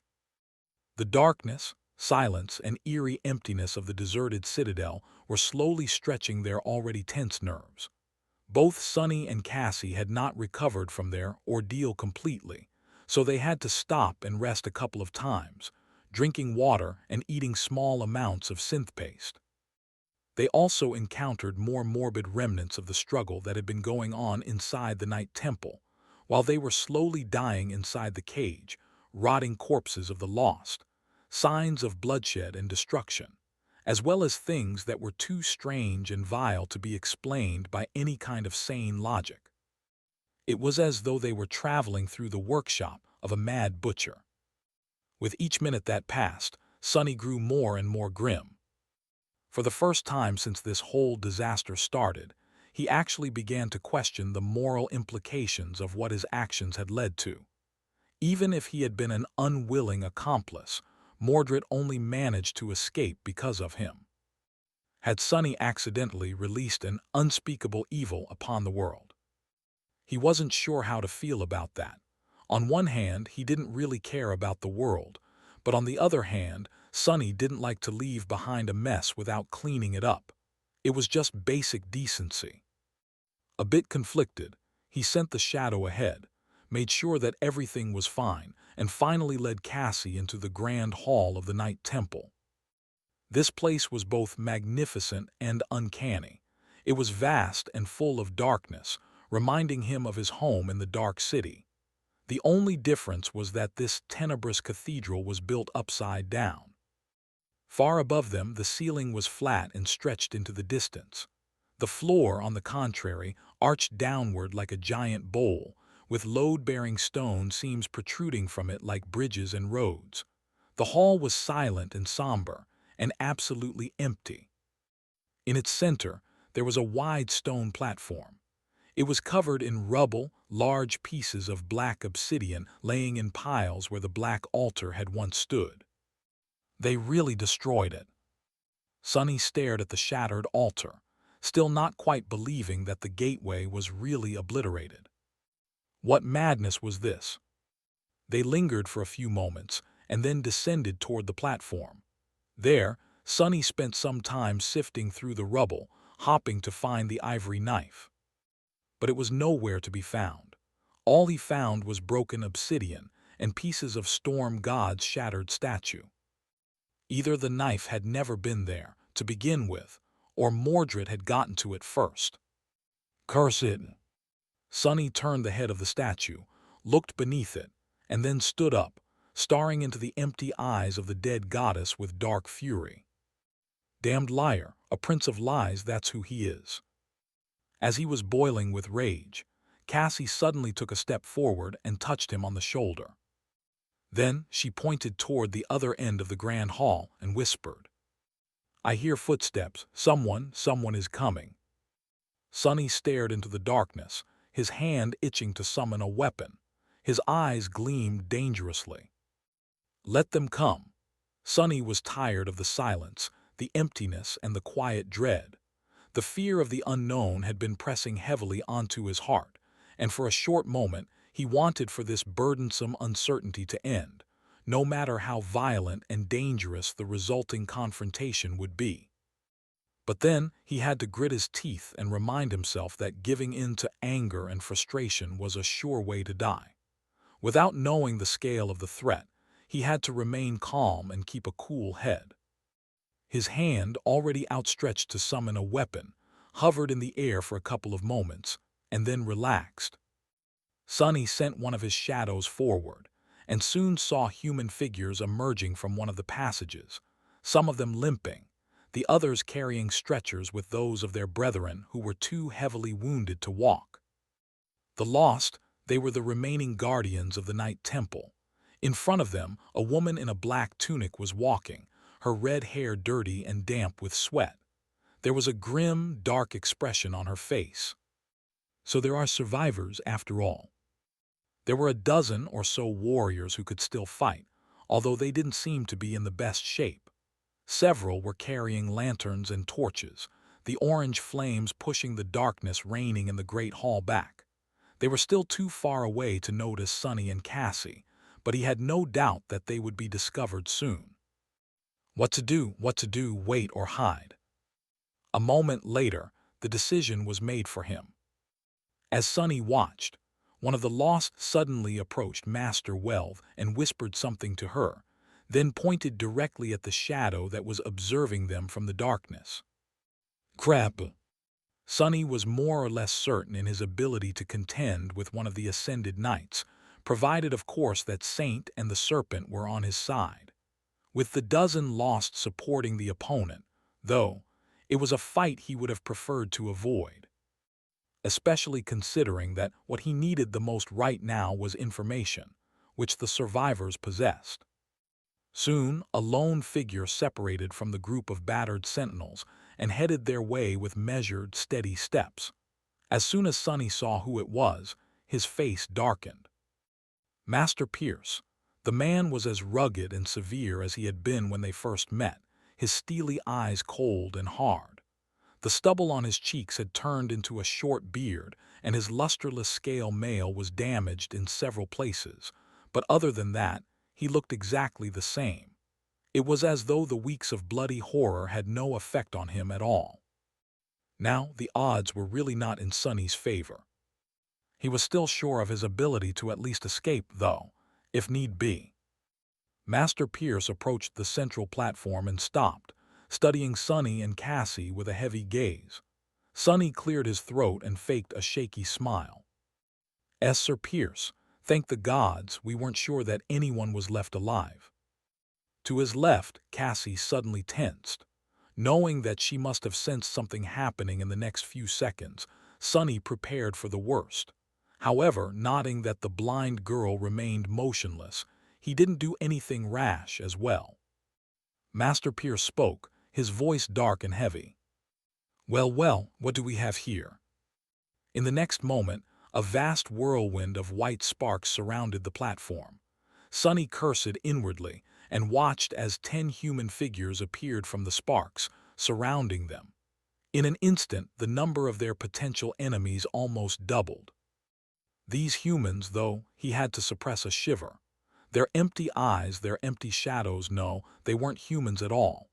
The darkness, silence, and eerie emptiness of the deserted citadel were slowly stretching their already tense nerves. Both Sonny and Cassie had not recovered from their ordeal completely, so they had to stop and rest a couple of times, drinking water and eating small amounts of synth paste. They also encountered more morbid remnants of the struggle that had been going on inside the Night Temple, while they were slowly dying inside the cage, rotting corpses of the lost, signs of bloodshed and destruction, as well as things that were too strange and vile to be explained by any kind of sane logic. It was as though they were traveling through the workshop of a mad butcher. With each minute that passed, Sonny grew more and more grim. For the first time since this whole disaster started, he actually began to question the moral implications of what his actions had led to. Even if he had been an unwilling accomplice, Mordred only managed to escape because of him. Had Sonny accidentally released an unspeakable evil upon the world? He wasn't sure how to feel about that. On one hand, he didn't really care about the world, but on the other hand, Sonny didn't like to leave behind a mess without cleaning it up. It was just basic decency. A bit conflicted, he sent the shadow ahead, made sure that everything was fine, and finally led Cassie into the grand hall of the Night Temple. This place was both magnificent and uncanny. It was vast and full of darkness, reminding him of his home in the Dark City. The only difference was that this tenebrous cathedral was built upside down. Far above them, the ceiling was flat and stretched into the distance. The floor, on the contrary, arched downward like a giant bowl, with load-bearing stone seams protruding from it like bridges and roads. The hall was silent and somber, and absolutely empty. In its center, there was a wide stone platform. It was covered in rubble, large pieces of black obsidian laying in piles where the black altar had once stood. They really destroyed it. Sonny stared at the shattered altar, still not quite believing that the gateway was really obliterated. What madness was this? They lingered for a few moments and then descended toward the platform. There, Sonny spent some time sifting through the rubble, hoping to find the ivory knife. But it was nowhere to be found. All he found was broken obsidian and pieces of Storm God's shattered statue. Either the knife had never been there to begin with, or Mordred had gotten to it first. Curse it! Sonny turned the head of the statue, looked beneath it, and then stood up, staring into the empty eyes of the dead goddess with dark fury. Damned liar, a prince of lies, that's who he is. As he was boiling with rage, Cassie suddenly took a step forward and touched him on the shoulder. Then she pointed toward the other end of the grand hall and whispered, "I hear footsteps. Someone is coming." Sonny stared into the darkness, his hand itching to summon a weapon. His eyes gleamed dangerously. Let them come. Sonny was tired of the silence, the emptiness, and the quiet dread. The fear of the unknown had been pressing heavily onto his heart, and for a short moment he wanted for this burdensome uncertainty to end, no matter how violent and dangerous the resulting confrontation would be. But then he had to grit his teeth and remind himself that giving in to anger and frustration was a sure way to die. Without knowing the scale of the threat, he had to remain calm and keep a cool head. His hand, already outstretched to summon a weapon, hovered in the air for a couple of moments, and then relaxed. Sonny sent one of his shadows forward, and soon saw human figures emerging from one of the passages, some of them limping, the others carrying stretchers with those of their brethren who were too heavily wounded to walk. The lost, they were the remaining guardians of the Night Temple. In front of them, a woman in a black tunic was walking, her red hair dirty and damp with sweat. There was a grim, dark expression on her face. So there are survivors after all. There were a dozen or so warriors who could still fight, although they didn't seem to be in the best shape. Several were carrying lanterns and torches, the orange flames pushing the darkness reigning in the great hall back. They were still too far away to notice Sonny and Cassie, but he had no doubt that they would be discovered soon. What to do, wait or hide? A moment later, the decision was made for him. As Sonny watched, one of the lost suddenly approached Master Welv and whispered something to her, then pointed directly at the shadow that was observing them from the darkness. Crap! Sonny was more or less certain in his ability to contend with one of the ascended knights, provided of course that Saint and the Serpent were on his side. With the dozen lost supporting the opponent, though, it was a fight he would have preferred to avoid, especially considering that what he needed the most right now was information, which the survivors possessed. Soon, a lone figure separated from the group of battered sentinels and headed their way with measured, steady steps. As soon as Sonny saw who it was, his face darkened. Master Pierce. The man was as rugged and severe as he had been when they first met, his steely eyes cold and hard. The stubble on his cheeks had turned into a short beard, and his lusterless scale mail was damaged in several places, but other than that, he looked exactly the same. It was as though the weeks of bloody horror had no effect on him at all. Now the odds were really not in Sonny's favor. He was still sure of his ability to at least escape, though, if need be. Master Pierce approached the central platform and stopped, studying Sonny and Cassie with a heavy gaze. Sonny cleared his throat and faked a shaky smile. Sir Pierce, thank the gods we weren't sure that anyone was left alive. To his left, Cassie suddenly tensed. Knowing that she must have sensed something happening in the next few seconds, Sonny prepared for the worst. However, noting that the blind girl remained motionless, he didn't do anything rash as well. Master Pierce spoke, his voice dark and heavy. Well, what do we have here? In the next moment, a vast whirlwind of white sparks surrounded the platform. Sonny cursed inwardly and watched as 10 human figures appeared from the sparks, surrounding them. In an instant, the number of their potential enemies almost doubled. These humans, though, he had to suppress a shiver. Their empty eyes, their empty shadows, no, they weren't humans at all.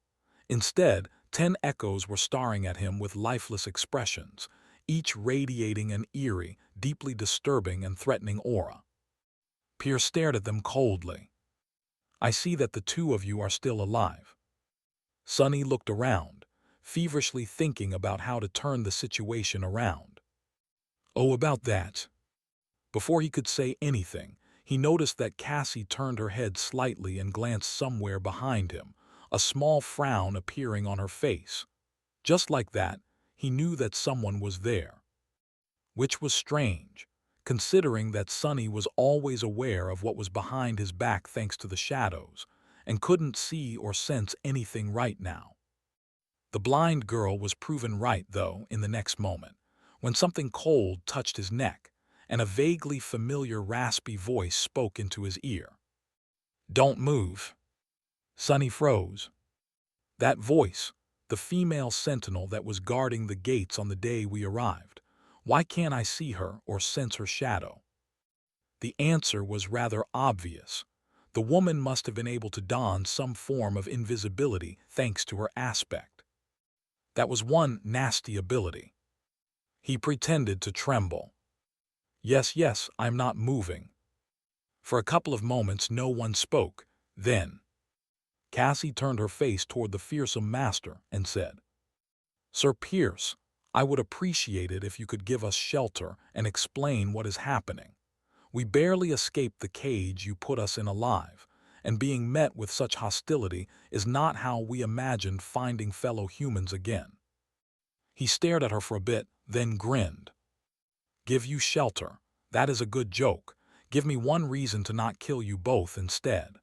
Instead, 10 echoes were staring at him with lifeless expressions, each radiating an eerie, deeply disturbing and threatening aura. Pierce stared at them coldly. I see that the two of you are still alive. Sonny looked around, feverishly thinking about how to turn the situation around. Oh, about that. Before he could say anything, he noticed that Cassie turned her head slightly and glanced somewhere behind him, a small frown appearing on her face. Just like that, he knew that someone was there. Which was strange, considering that Sonny was always aware of what was behind his back thanks to the shadows, and couldn't see or sense anything right now. The blind girl was proven right, though, in the next moment, when something cold touched his neck, and a vaguely familiar raspy voice spoke into his ear. "Don't move." Sonny froze. That voice, the female sentinel that was guarding the gates on the day we arrived. Why can't I see her or sense her shadow? The answer was rather obvious. The woman must have been able to don some form of invisibility thanks to her aspect. That was one nasty ability. He pretended to tremble. Yes, yes, I'm not moving. For a couple of moments no one spoke. Then Cassie turned her face toward the fearsome master and said, "Sir Pierce, I would appreciate it if you could give us shelter and explain what is happening. We barely escaped the cage you put us in alive, and being met with such hostility is not how we imagined finding fellow humans again." He stared at her for a bit, then grinned. "Give you shelter? That is a good joke. Give me one reason to not kill you both instead."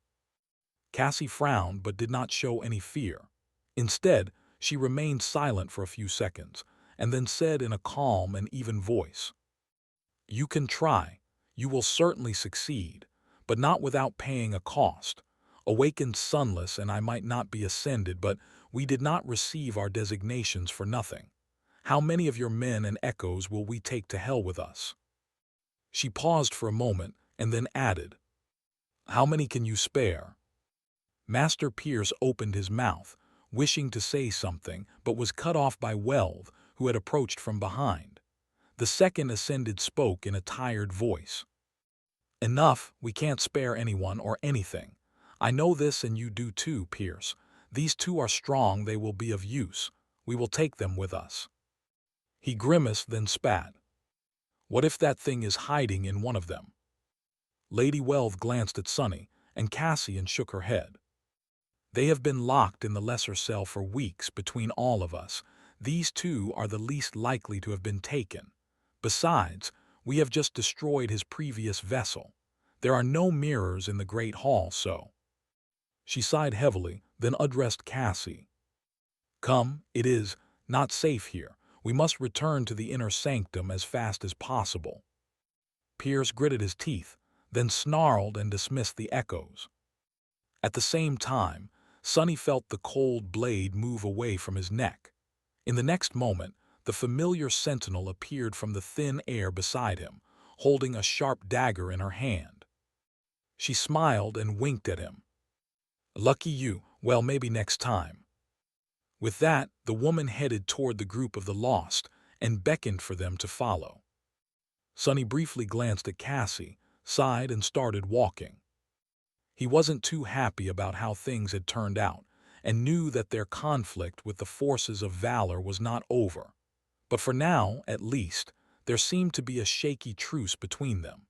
Cassie frowned but did not show any fear. Instead, she remained silent for a few seconds, and then said in a calm and even voice, "You can try. You will certainly succeed, but not without paying a cost. Awakened sunless and I might not be ascended, but we did not receive our designations for nothing. How many of your men and echoes will we take to hell with us?" She paused for a moment and then added, "How many can you spare?" Master Pierce opened his mouth, wishing to say something, but was cut off by Welv, who had approached from behind. The second ascended spoke in a tired voice. "Enough, we can't spare anyone or anything. I know this and you do too, Pierce. These two are strong, they will be of use. We will take them with us." He grimaced, then spat. "What if that thing is hiding in one of them?" Lady Welv glanced at Sonny and Cassie and shook her head. "They have been locked in the lesser cell for weeks between all of us. These two are the least likely to have been taken. Besides, we have just destroyed his previous vessel. There are no mirrors in the Great Hall, so—" She sighed heavily, then addressed Cassie. "Come, it is not safe here. We must return to the inner sanctum as fast as possible." Pierce gritted his teeth, then snarled and dismissed the echoes. At the same time, Sonny felt the cold blade move away from his neck. In the next moment, the familiar sentinel appeared from the thin air beside him, holding a sharp dagger in her hand. She smiled and winked at him. "Lucky you. Well, maybe next time." With that, the woman headed toward the group of the lost and beckoned for them to follow. Sonny briefly glanced at Cassie, sighed, and started walking. He wasn't too happy about how things had turned out, and knew that their conflict with the forces of valor was not over. But for now, at least, there seemed to be a shaky truce between them,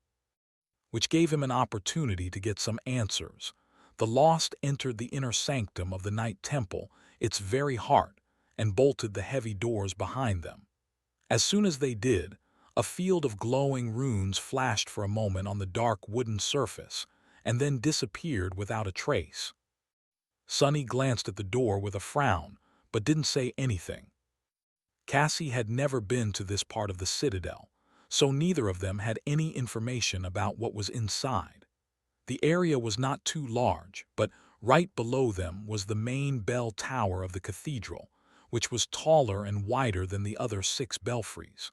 which gave him an opportunity to get some answers. The lost entered the inner sanctum of the Night Temple, its very heart, and bolted the heavy doors behind them. As soon as they did, a field of glowing runes flashed for a moment on the dark wooden surface, and then disappeared without a trace. Sonny glanced at the door with a frown, but didn't say anything. Cassie had never been to this part of the citadel, so neither of them had any information about what was inside. The area was not too large, but right below them was the main bell tower of the cathedral, which was taller and wider than the other 6 belfries.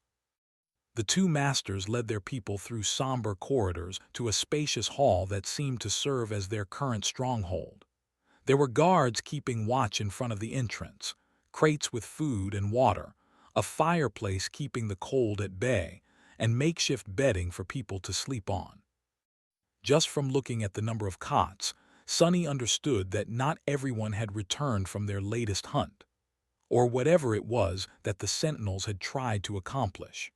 The two masters led their people through somber corridors to a spacious hall that seemed to serve as their current stronghold. There were guards keeping watch in front of the entrance, crates with food and water, a fireplace keeping the cold at bay, and makeshift bedding for people to sleep on. Just from looking at the number of cots, Sonny understood that not everyone had returned from their latest hunt, or whatever it was that the sentinels had tried to accomplish.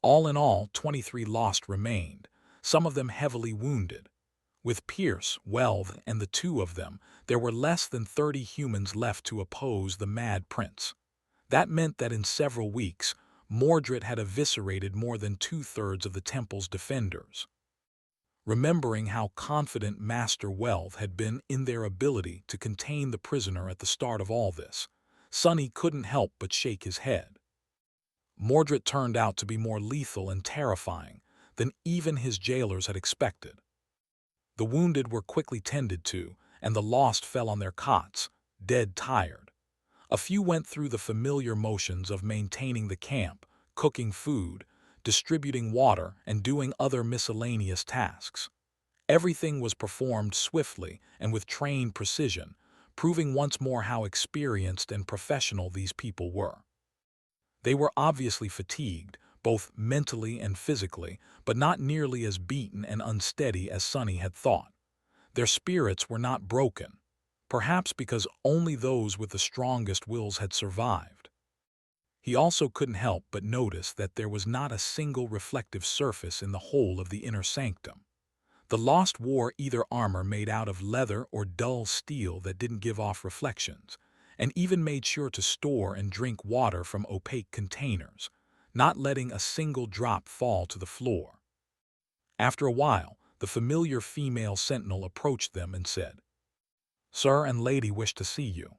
All in all, 23 lost remained, some of them heavily wounded. With Pierce, Welv, and the two of them, there were less than 30 humans left to oppose the Mad Prince. That meant that in several weeks, Mordred had eviscerated more than two-thirds of the temple's defenders. Remembering how confident Master Welv had been in their ability to contain the prisoner at the start of all this, Sonny couldn't help but shake his head. Mordred turned out to be more lethal and terrifying than even his jailers had expected. The wounded were quickly tended to, and the lost fell on their cots, dead tired. A few went through the familiar motions of maintaining the camp, cooking food, distributing water, and doing other miscellaneous tasks. Everything was performed swiftly and with trained precision, proving once more how experienced and professional these people were. They were obviously fatigued, both mentally and physically, but not nearly as beaten and unsteady as Sonny had thought. Their spirits were not broken, perhaps because only those with the strongest wills had survived. He also couldn't help but notice that there was not a single reflective surface in the whole of the inner sanctum. The lost wore either armor made out of leather or dull steel that didn't give off reflections, and even made sure to store and drink water from opaque containers, not letting a single drop fall to the floor. After a while, the familiar female sentinel approached them and said, "Sir and lady wish to see you."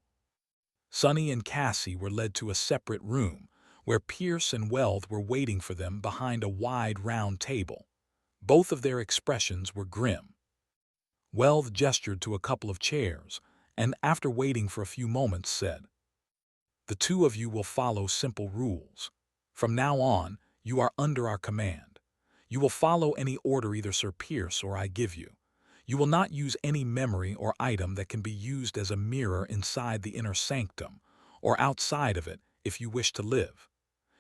Sonny and Cassie were led to a separate room, where Pierce and Welth were waiting for them behind a wide round table. Both of their expressions were grim. Welth gestured to a couple of chairs, and after waiting for a few moments said, "The two of you will follow simple rules. From now on, you are under our command. You will follow any order either Sir Pierce or I give you. You will not use any memory or item that can be used as a mirror inside the inner sanctum, or outside of it if you wish to live.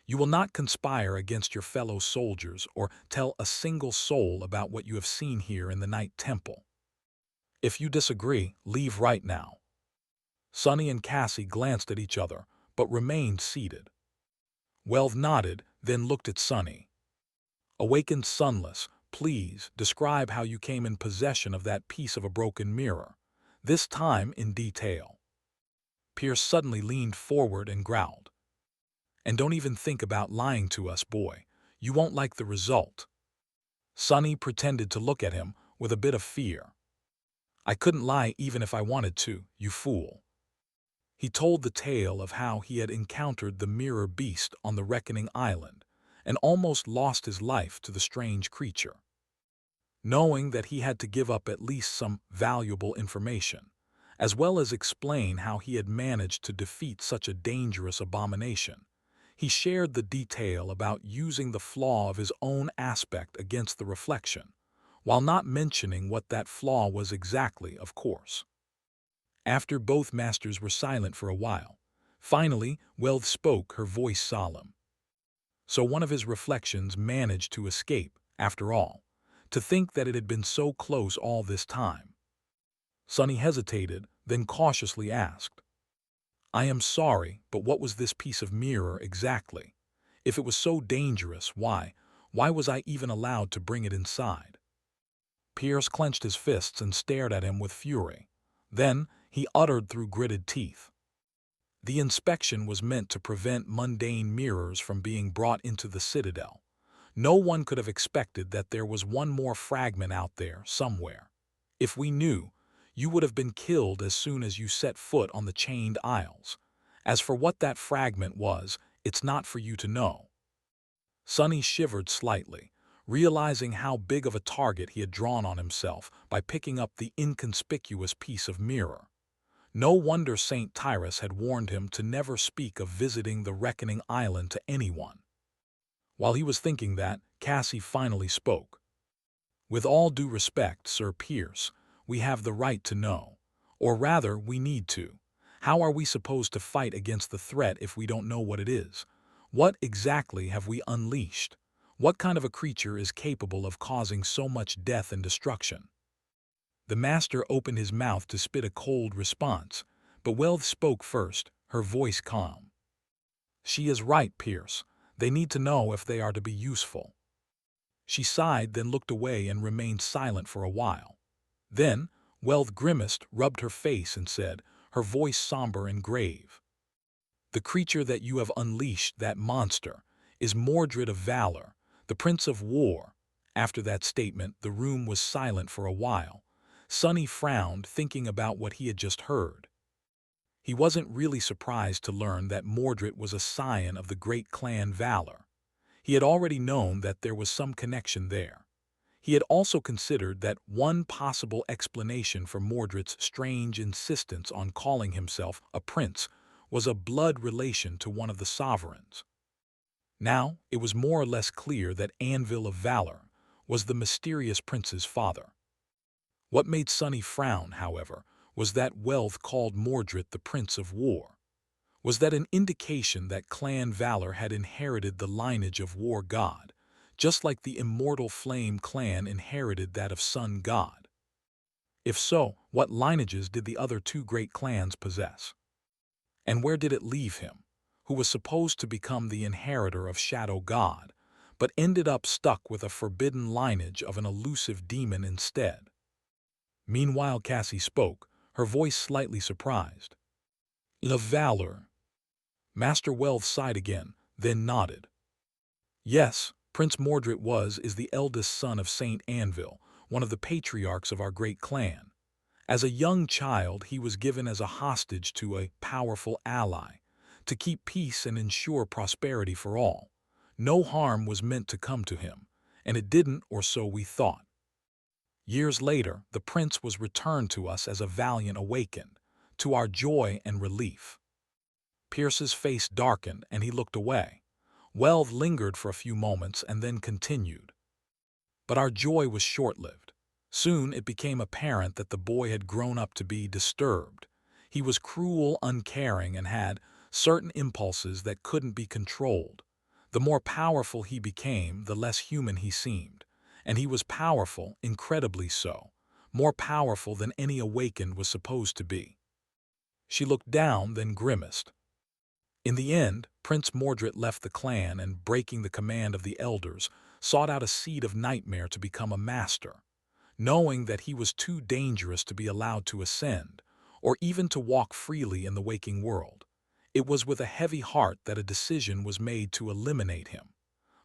You will not conspire against your fellow soldiers or tell a single soul about what you have seen here in the Night Temple. If you disagree, leave right now." Sonny and Cassie glanced at each other, but remained seated. Welv nodded, then looked at Sonny. "Awakened Sunless, please describe how you came in possession of that piece of a broken mirror, this time in detail." Pierce suddenly leaned forward and growled, "And don't even think about lying to us, boy. You won't like the result." Sonny pretended to look at him with a bit of fear. "I couldn't lie even if I wanted to, you fool." He told the tale of how he had encountered the mirror beast on the Reckoning Island and almost lost his life to the strange creature. Knowing that he had to give up at least some valuable information, as well as explain how he had managed to defeat such a dangerous abomination, he shared the detail about using the flaw of his own aspect against the reflection, while not mentioning what that flaw was exactly, of course. After both masters were silent for a while, finally Welth spoke, her voice solemn. So one of his reflections managed to escape, after all. To think that it had been so close all this time. Sonny hesitated, then cautiously asked, "I am sorry, but what was this piece of mirror exactly? If it was so dangerous, why was I even allowed to bring it inside?" Pierce clenched his fists and stared at him with fury. Then he uttered through gritted teeth, "The inspection was meant to prevent mundane mirrors from being brought into the Citadel. No one could have expected that there was one more fragment out there somewhere. If we knew, you would have been killed as soon as you set foot on the Chained Isles. As for what that fragment was, it's not for you to know." Sonny shivered slightly, realizing how big of a target he had drawn on himself by picking up the inconspicuous piece of mirror. No wonder St. Tyrus had warned him to never speak of visiting the Reckoning Island to anyone. While he was thinking that, Cassie finally spoke. "With all due respect, Sir Pierce, we have the right to know. Or rather, we need to. How are we supposed to fight against the threat if we don't know what it is? What exactly have we unleashed? What kind of a creature is capable of causing so much death and destruction?" The master opened his mouth to spit a cold response, but Welth spoke first, her voice calm. "She is right, Pierce. They need to know if they are to be useful." She sighed, then looked away and remained silent for a while. Then, Wealth grimaced, rubbed her face, and said, her voice somber and grave, "The creature that you have unleashed, that monster, is Mordred of Valor, the Prince of War." After that statement, the room was silent for a while. Sonny frowned, thinking about what he had just heard. He wasn't really surprised to learn that Mordred was a scion of the great clan Valor. He had already known that there was some connection there. He had also considered that one possible explanation for Mordred's strange insistence on calling himself a prince was a blood relation to one of the sovereigns. Now, it was more or less clear that Anvil of Valor was the mysterious prince's father. What made Sonny frown, however, was that Wealth called Mordred the Prince of War. Was that an indication that Clan Valor had inherited the lineage of War God, just like the immortal Flame clan inherited that of Sun God? If so, what lineages did the other two great clans possess? And where did it leave him, who was supposed to become the inheritor of Shadow God, but ended up stuck with a forbidden lineage of an elusive demon instead? Meanwhile, Cassie spoke, her voice slightly surprised. "The Valor." Master Wealth sighed again, then nodded. "Yes, Prince Mordred is the eldest son of Saint Anvil, one of the patriarchs of our great clan. As a young child, he was given as a hostage to a powerful ally, to keep peace and ensure prosperity for all. No harm was meant to come to him, and it didn't, or so we thought. Years later, the prince was returned to us as a valiant awakened, to our joy and relief." Pierce's face darkened, and he looked away. Wealth lingered for a few moments and then continued. "But our joy was short-lived. Soon it became apparent that the boy had grown up to be disturbed. He was cruel, uncaring, and had certain impulses that couldn't be controlled. The more powerful he became, the less human he seemed. And he was powerful, incredibly so, more powerful than any awakened was supposed to be." She looked down, then grimaced. In the end, Prince Mordred left the clan and, breaking the command of the elders, sought out a seed of nightmare to become a master. Knowing that he was too dangerous to be allowed to ascend, or even to walk freely in the waking world, it was with a heavy heart that a decision was made to eliminate him.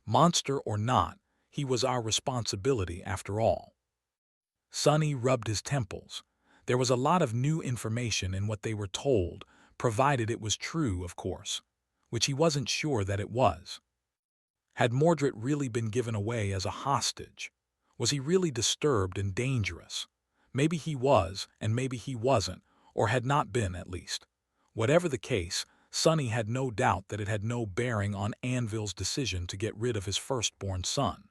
Monster or not, he was our responsibility after all. Sonny rubbed his temples. There was a lot of new information in what they were told, provided it was true, of course, which he wasn't sure that it was. Had Mordred really been given away as a hostage? Was he really disturbed and dangerous? Maybe he was, and maybe he wasn't, or had not been at least. Whatever the case, Sonny had no doubt that it had no bearing on Anvil's decision to get rid of his firstborn son.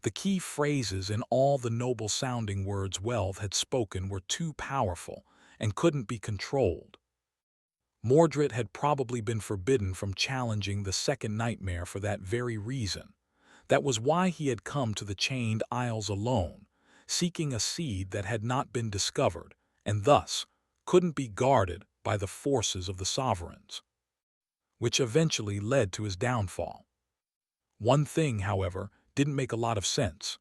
The key phrases in all the noble-sounding words Wealth had spoken were too powerful and couldn't be controlled. Mordred had probably been forbidden from challenging the second nightmare for that very reason. That was why he had come to the Chained Isles alone, seeking a seed that had not been discovered, and thus couldn't be guarded by the forces of the sovereigns, which eventually led to his downfall. One thing, however, didn't make a lot of sense.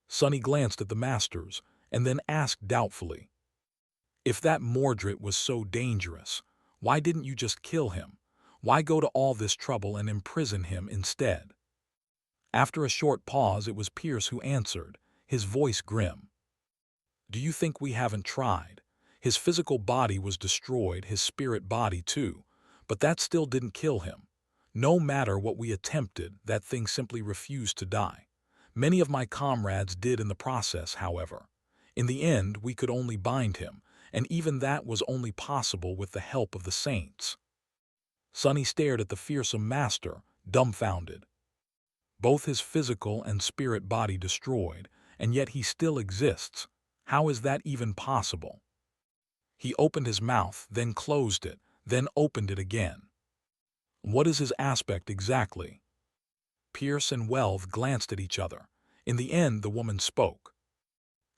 Sonny glanced at the masters, and then asked doubtfully, "If that Mordred was so dangerous, why didn't you just kill him? Why go to all this trouble and imprison him instead?" After a short pause, it was Pierce who answered, his voice grim. "Do you think we haven't tried? His physical body was destroyed, his spirit body too, but that still didn't kill him. No matter what we attempted, that thing simply refused to die. Many of my comrades did in the process, however. In the end, we could only bind him, and even that was only possible with the help of the saints." Sonny stared at the fearsome master, dumbfounded. Both his physical and spirit body destroyed, and yet he still exists. How is that even possible? He opened his mouth, then closed it, then opened it again. What is his aspect exactly? Pierce and Wealth glanced at each other. In the end, the woman spoke.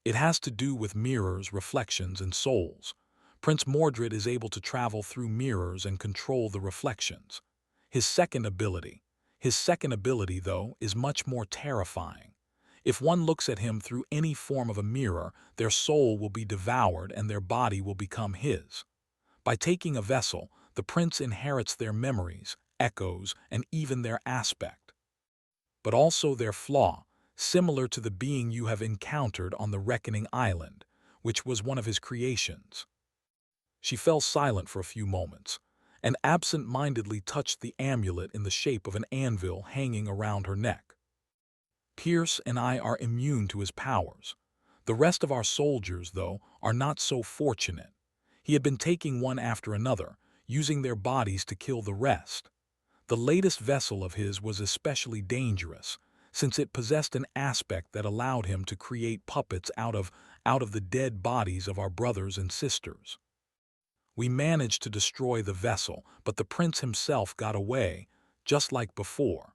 "It has to do with mirrors, reflections, and souls. Prince Mordred is able to travel through mirrors and control the reflections. His second ability, His second ability, though, is much more terrifying. If one looks at him through any form of a mirror, their soul will be devoured and their body will become his. By taking a vessel, the prince inherits their memories, echoes, and even their aspect. But also their flaw, similar to the being you have encountered on the Reckoning Island, which was one of his creations. She fell silent for a few moments, and absent-mindedly touched the amulet in the shape of an anvil hanging around her neck. Pierce and I are immune to his powers. The rest of our soldiers, though, are not so fortunate. He had been taking one after another, using their bodies to kill the rest. The latest vessel of his was especially dangerous, since it possessed an aspect that allowed him to create puppets out of the dead bodies of our brothers and sisters. We managed to destroy the vessel, but the prince himself got away, just like before.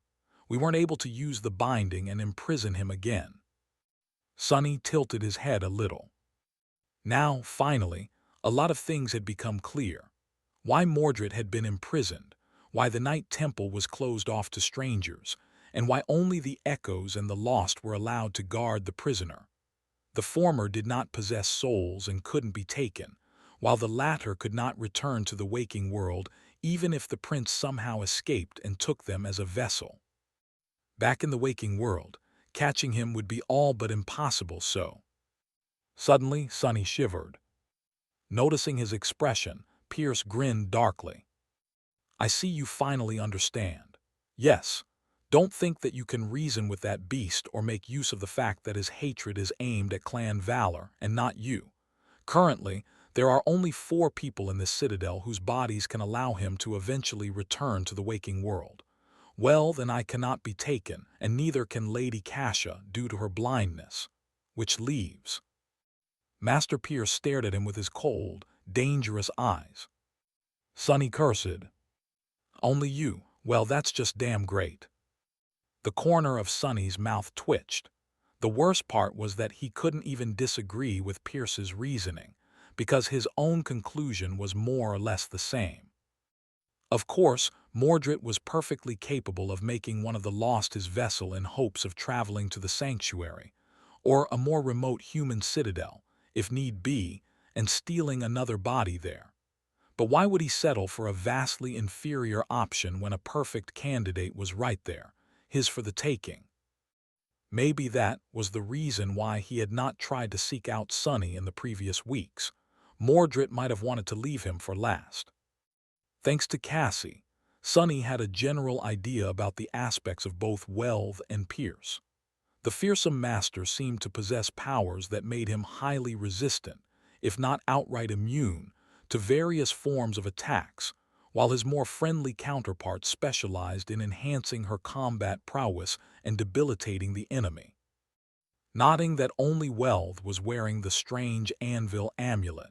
We weren't able to use the binding and imprison him again. Sonny tilted his head a little. Now, finally, a lot of things had become clear. Why Mordred had been imprisoned, why the Night Temple was closed off to strangers, and why only the echoes and the lost were allowed to guard the prisoner. The former did not possess souls and couldn't be taken, while the latter could not return to the waking world even if the prince somehow escaped and took them as a vessel. Back in the waking world, catching him would be all but impossible. Suddenly, Sonny shivered. Noticing his expression, Pierce grinned darkly. "I see you finally understand. Yes, don't think that you can reason with that beast or make use of the fact that his hatred is aimed at Clan Valor and not you. Currently, there are only 4 people in this citadel whose bodies can allow him to eventually return to the waking world. Well, then I cannot be taken, and neither can Lady Cassia due to her blindness. Which leaves." Master Pierce stared at him with his cold, dangerous eyes. Sonny cursed. "Only you? Well, that's just damn great." The corner of Sonny's mouth twitched. The worst part was that he couldn't even disagree with Pierce's reasoning, because his own conclusion was more or less the same. Of course, Mordred was perfectly capable of making one of the lost his vessel in hopes of traveling to the sanctuary, or a more remote human citadel, if need be, and stealing another body there. But why would he settle for a vastly inferior option when a perfect candidate was right there, his for the taking? Maybe that was the reason why he had not tried to seek out Sonny in the previous weeks. Mordred might have wanted to leave him for last. Thanks to Cassie, Sonny had a general idea about the aspects of both Welv and Pierce. The fearsome master seemed to possess powers that made him highly resistant, if not outright immune, to various forms of attacks, while his more friendly counterpart specialized in enhancing her combat prowess and debilitating the enemy. Noting that only Welv was wearing the strange anvil amulet,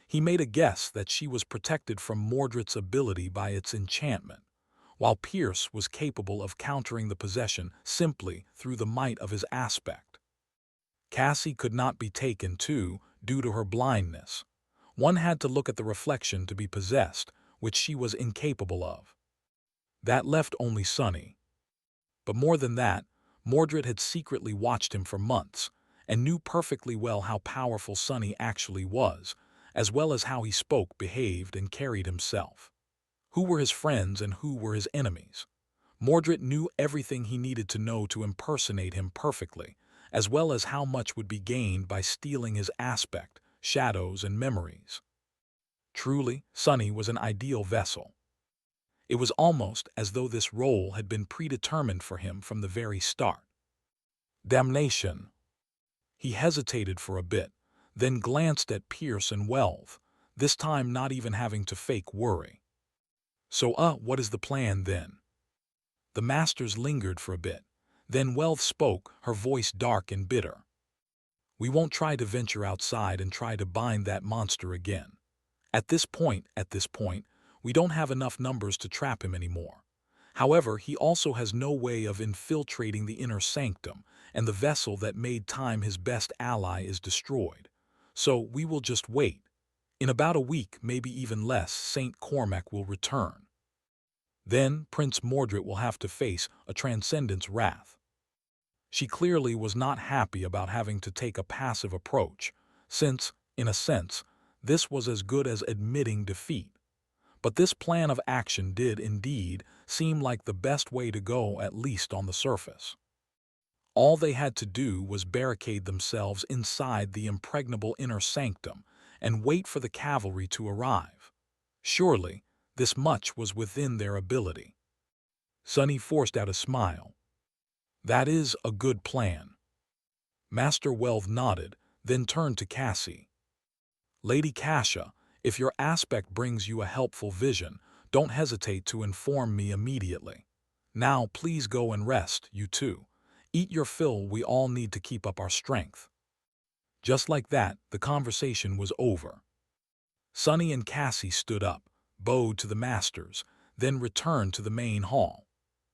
he made a guess that she was protected from Mordred's ability by its enchantment, while Pierce was capable of countering the possession simply through the might of his aspect. Cassie could not be taken, too, due to her blindness. One had to look at the reflection to be possessed, which she was incapable of. That left only Sonny. But more than that, Mordred had secretly watched him for months, and knew perfectly well how powerful Sonny actually was, as well as how he spoke, behaved, and carried himself. Who were his friends and who were his enemies? Mordred knew everything he needed to know to impersonate him perfectly, as well as how much would be gained by stealing his aspect, shadows, and memories. Truly, Sonny was an ideal vessel. It was almost as though this role had been predetermined for him from the very start. Damnation! He hesitated for a bit, then glanced at Pierce and Welv, this time not even having to fake worry. "So, what is the plan, then?" The masters lingered for a bit. Then Welv spoke, her voice dark and bitter. "We won't try to venture outside and try to bind that monster again. At this point, we don't have enough numbers to trap him anymore. However, he also has no way of infiltrating the inner sanctum, and the vessel that made time his best ally is destroyed. So we will just wait. In about a week, maybe even less, St. Cormac will return." Then Prince Mordred will have to face a transcendent's wrath. She clearly was not happy about having to take a passive approach, since, in a sense, this was as good as admitting defeat. But this plan of action did, indeed, seem like the best way to go, at least on the surface. All they had to do was barricade themselves inside the impregnable inner sanctum and wait for the cavalry to arrive. Surely, this much was within their ability. Sunny forced out a smile. That is a good plan. Master Wealth nodded, then turned to Cassie. Lady Cassia, if your aspect brings you a helpful vision, don't hesitate to inform me immediately. Now please go and rest, you two. Eat your fill, we all need to keep up our strength. Just like that, the conversation was over. Sunny and Cassie stood up, bowed to the masters, then returned to the main hall.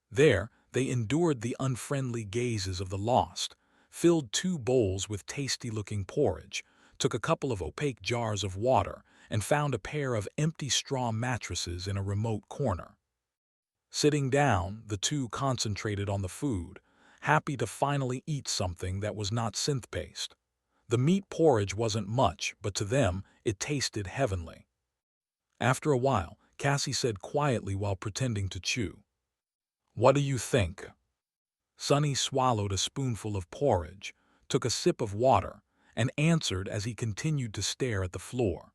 There, they endured the unfriendly gazes of the lost, filled 2 bowls with tasty-looking porridge, took a couple of opaque jars of water, and found a pair of empty straw mattresses in a remote corner. Sitting down, the two concentrated on the food, happy to finally eat something that was not synth-based. The meat porridge wasn't much, but to them, it tasted heavenly. After a while, Cassie said quietly while pretending to chew, "What do you think?" Sunny swallowed a spoonful of porridge, took a sip of water, and answered as he continued to stare at the floor.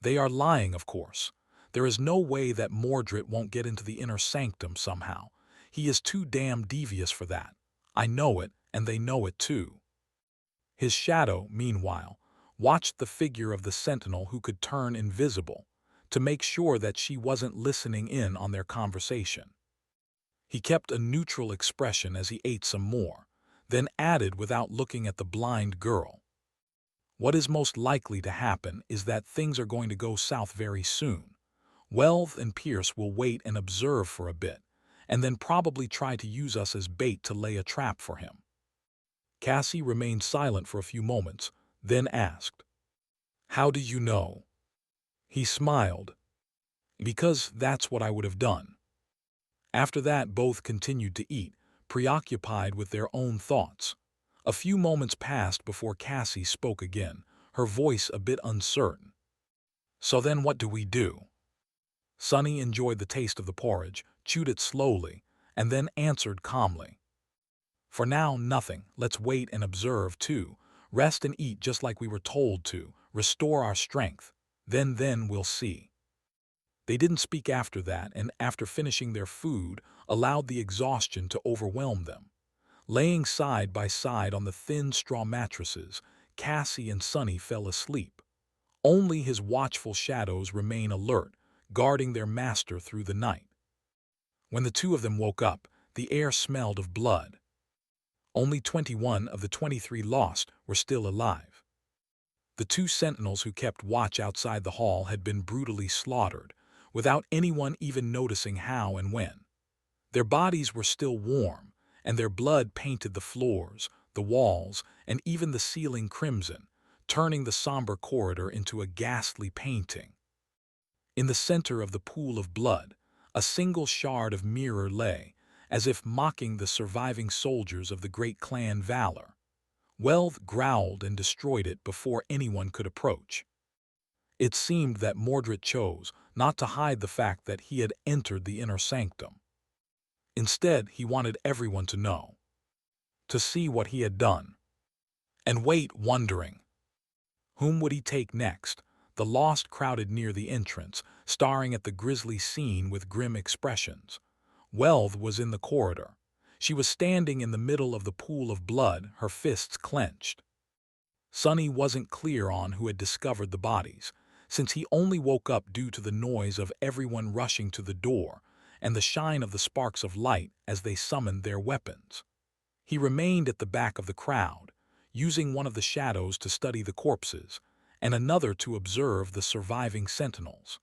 "They are lying, of course. There is no way that Mordred won't get into the inner sanctum somehow. He is too damn devious for that. I know it, and they know it too." His shadow, meanwhile, watched the figure of the sentinel who could turn invisible, to make sure that she wasn't listening in on their conversation. He kept a neutral expression as he ate some more, then added without looking at the blind girl, "What is most likely to happen is that things are going to go south very soon. Wealth and Pierce will wait and observe for a bit, and then probably try to use us as bait to lay a trap for him." Cassie remained silent for a few moments, then asked, "How do you know?" He smiled. "Because that's what I would have done." After that, both continued to eat, preoccupied with their own thoughts. A few moments passed before Cassie spoke again, her voice a bit uncertain. "So then what do we do?" Sunny enjoyed the taste of the porridge, chewed it slowly, and then answered calmly, "For now, nothing. Let's wait and observe, too. Rest and eat just like we were told to. Restore our strength. Then we'll see." They didn't speak after that, and after finishing their food, allowed the exhaustion to overwhelm them. Laying side by side on the thin straw mattresses, Cassie and Sunny fell asleep. Only his watchful shadows remain alert, guarding their master through the night. When the two of them woke up, the air smelled of blood. Only 21 of the 23 lost were still alive. The 2 sentinels who kept watch outside the hall had been brutally slaughtered, without anyone even noticing how and when. Their bodies were still warm, and their blood painted the floors, the walls, and even the ceiling crimson, turning the somber corridor into a ghastly painting. In the center of the pool of blood, a single shard of mirror lay, as if mocking the surviving soldiers of the great clan Valor. Wealth growled and destroyed it before anyone could approach. It seemed that Mordred chose not to hide the fact that he had entered the inner sanctum. Instead, he wanted everyone to know, to see what he had done, and wait, wondering. Whom would he take next? The lost crowded near the entrance, staring at the grisly scene with grim expressions. Wealth was in the corridor. She was standing in the middle of the pool of blood, her fists clenched. Sunny wasn't clear on who had discovered the bodies, since he only woke up due to the noise of everyone rushing to the door and the shine of the sparks of light as they summoned their weapons. He remained at the back of the crowd, using one of the shadows to study the corpses and another to observe the surviving sentinels.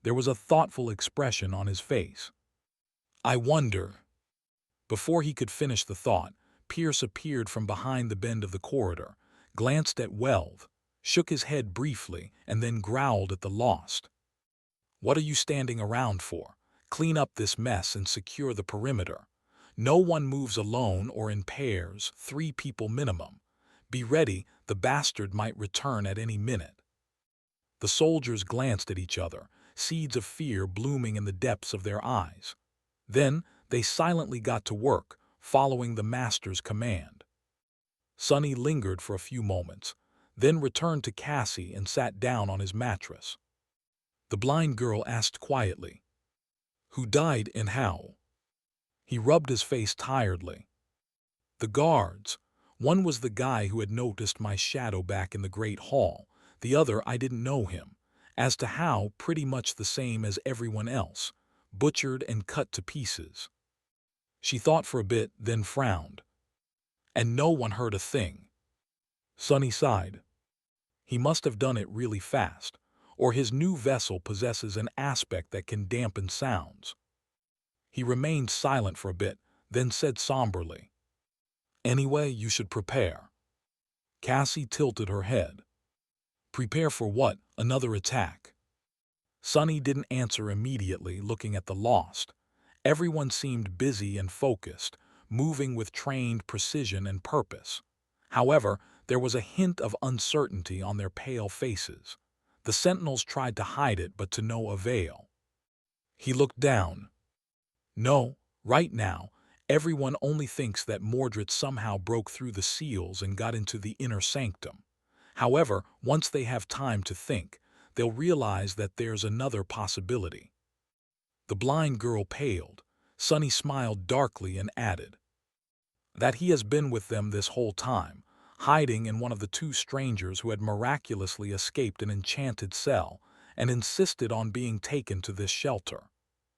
There was a thoughtful expression on his face. "I wonder." Before he could finish the thought, Pierce appeared from behind the bend of the corridor, glanced at Wealth, shook his head briefly, and then growled at the lost. "What are you standing around for? Clean up this mess and secure the perimeter. No one moves alone or in pairs, 3 people minimum. Be ready, the bastard might return at any minute." The soldiers glanced at each other, seeds of fear blooming in the depths of their eyes. Then they silently got to work, following the master's command. Sonny lingered for a few moments, then returned to Cassie and sat down on his mattress. The blind girl asked quietly, "Who died and how?" He rubbed his face tiredly. "The guards. One was the guy who had noticed my shadow back in the Great Hall. The other, I didn't know him. As to how, pretty much the same as everyone else, butchered and cut to pieces." She thought for a bit, then frowned. "And no one heard a thing." Sonny sighed. He must have done it really fast, or his new vessel possesses an aspect that can dampen sounds. He remained silent for a bit, then said somberly, "Anyway, you should prepare." Cassie tilted her head. "Prepare for what? Another attack?" Sonny didn't answer immediately, looking at the lost. Everyone seemed busy and focused, moving with trained precision and purpose. However, there was a hint of uncertainty on their pale faces. The sentinels tried to hide it, but to no avail. He looked down. "No, right now, everyone only thinks that Mordred somehow broke through the seals and got into the inner sanctum. However, once they have time to think, they'll realize that there's another possibility." The blind girl paled. Sonny smiled darkly and added, "That he has been with them this whole time, hiding in one of the 2 strangers who had miraculously escaped an enchanted cell and insisted on being taken to this shelter.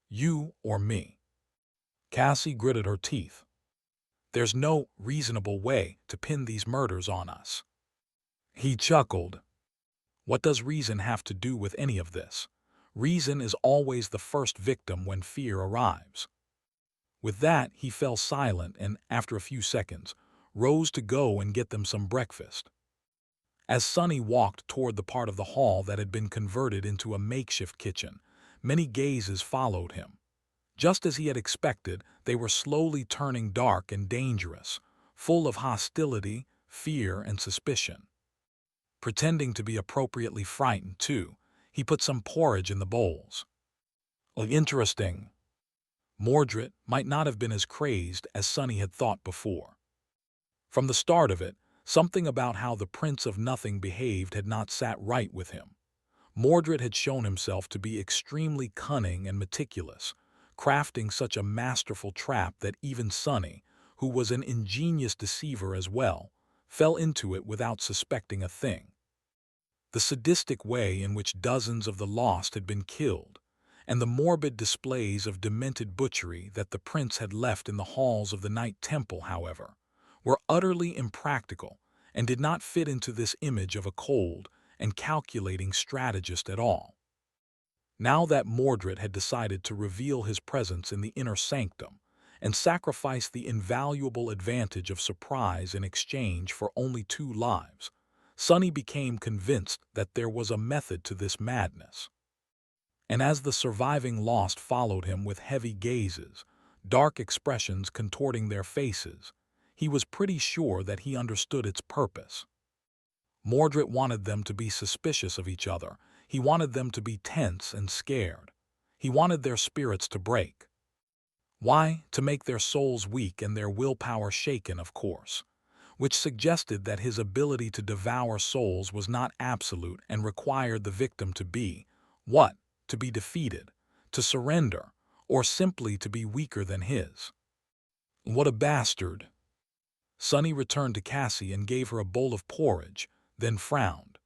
You or me." Cassie gritted her teeth. "There's no reasonable way to pin these murders on us." He chuckled. "What does reason have to do with any of this? Reason is always the first victim when fear arrives." With that, he fell silent and, after a few seconds, rose to go and get them some breakfast. As Sonny walked toward the part of the hall that had been converted into a makeshift kitchen, many gazes followed him. Just as he had expected, they were slowly turning dark and dangerous, full of hostility, fear, and suspicion. Pretending to be appropriately frightened, too, he put some porridge in the bowls. Interesting. Mordred might not have been as crazed as Sonny had thought before. From the start of it, something about how the Prince of Nothing behaved had not sat right with him. Mordred had shown himself to be extremely cunning and meticulous, crafting such a masterful trap that even Sonny, who was an ingenious deceiver as well, fell into it without suspecting a thing. The sadistic way in which dozens of the lost had been killed, and the morbid displays of demented butchery that the prince had left in the halls of the Night Temple, however, were utterly impractical and did not fit into this image of a cold and calculating strategist at all. Now that Mordred had decided to reveal his presence in the inner sanctum and sacrifice the invaluable advantage of surprise in exchange for only 2 lives, Sonny became convinced that there was a method to this madness. And as the surviving lost followed him with heavy gazes, dark expressions contorting their faces, he was pretty sure that he understood its purpose. Mordred wanted them to be suspicious of each other. He wanted them to be tense and scared. He wanted their spirits to break. Why? To make their souls weak and their willpower shaken, of course, which suggested that his ability to devour souls was not absolute and required the victim to be, what? To be defeated, to surrender, or simply to be weaker than his. What a bastard! Sonny returned to Cassie and gave her a bowl of porridge, then frowned.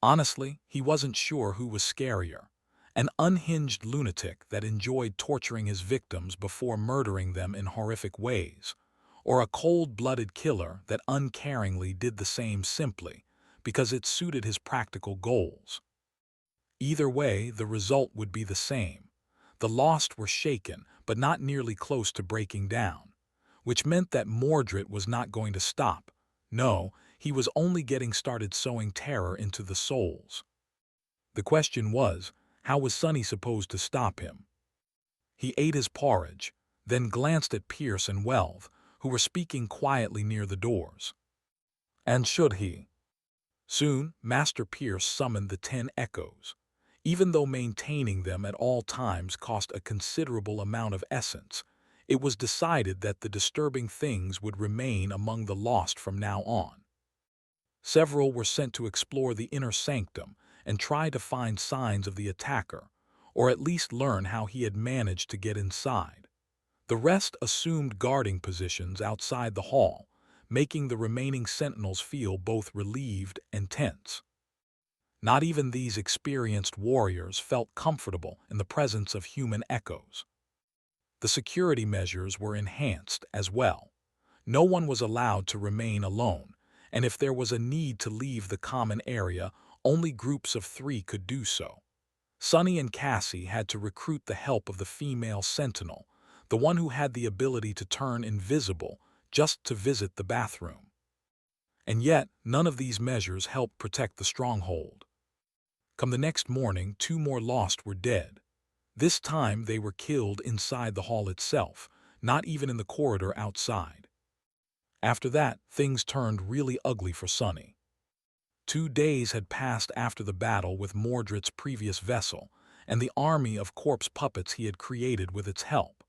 Honestly, he wasn't sure who was scarier, an unhinged lunatic that enjoyed torturing his victims before murdering them in horrific ways, or a cold-blooded killer that uncaringly did the same simply because it suited his practical goals. Either way, the result would be the same. The lost were shaken, but not nearly close to breaking down, which meant that Mordred was not going to stop. No, he was only getting started sowing terror into the souls. The question was, how was Sonny supposed to stop him? He ate his porridge, then glanced at Pierce and Welv, who were speaking quietly near the doors. And should he? Soon, Master Pierce summoned the 10 echoes. Even though maintaining them at all times cost a considerable amount of essence, it was decided that the disturbing things would remain among the lost from now on. Several were sent to explore the inner sanctum and try to find signs of the attacker, or at least learn how he had managed to get inside. The rest assumed guarding positions outside the hall, making the remaining sentinels feel both relieved and tense. Not even these experienced warriors felt comfortable in the presence of human echoes. The security measures were enhanced as well. No one was allowed to remain alone, and if there was a need to leave the common area, only groups of 3 could do so. Sonny and Cassie had to recruit the help of the female sentinel, the one who had the ability to turn invisible just to visit the bathroom. And yet, none of these measures helped protect the stronghold. Come the next morning, 2 more lost were dead. This time they were killed inside the hall itself, not even in the corridor outside. After that, things turned really ugly for Sonny. 2 days had passed after the battle with Mordred's previous vessel, and the army of corpse puppets he had created with its help.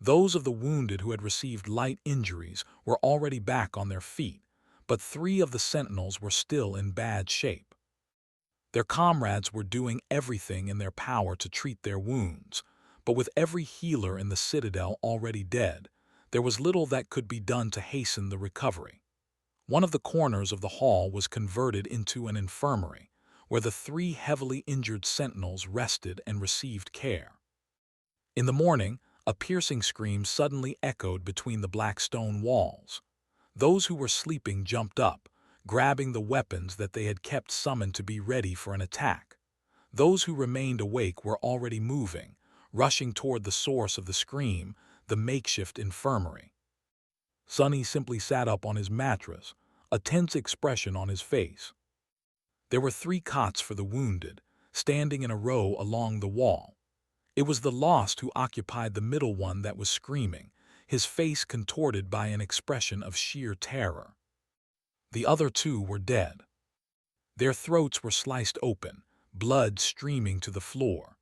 Those of the wounded who had received light injuries were already back on their feet, but 3 of the sentinels were still in bad shape. Their comrades were doing everything in their power to treat their wounds, but with every healer in the citadel already dead, there was little that could be done to hasten the recovery. One of the corners of the hall was converted into an infirmary, where the 3 heavily injured sentinels rested and received care. In the morning, a piercing scream suddenly echoed between the black stone walls. Those who were sleeping jumped up, grabbing the weapons that they had kept summoned to be ready for an attack. Those who remained awake were already moving, rushing toward the source of the scream, the makeshift infirmary. Sonny simply sat up on his mattress, a tense expression on his face. There were 3 cots for the wounded, standing in a row along the wall. It was the lost who occupied the middle one that was screaming, his face contorted by an expression of sheer terror. The other 2 were dead. Their throats were sliced open, blood streaming to the floor.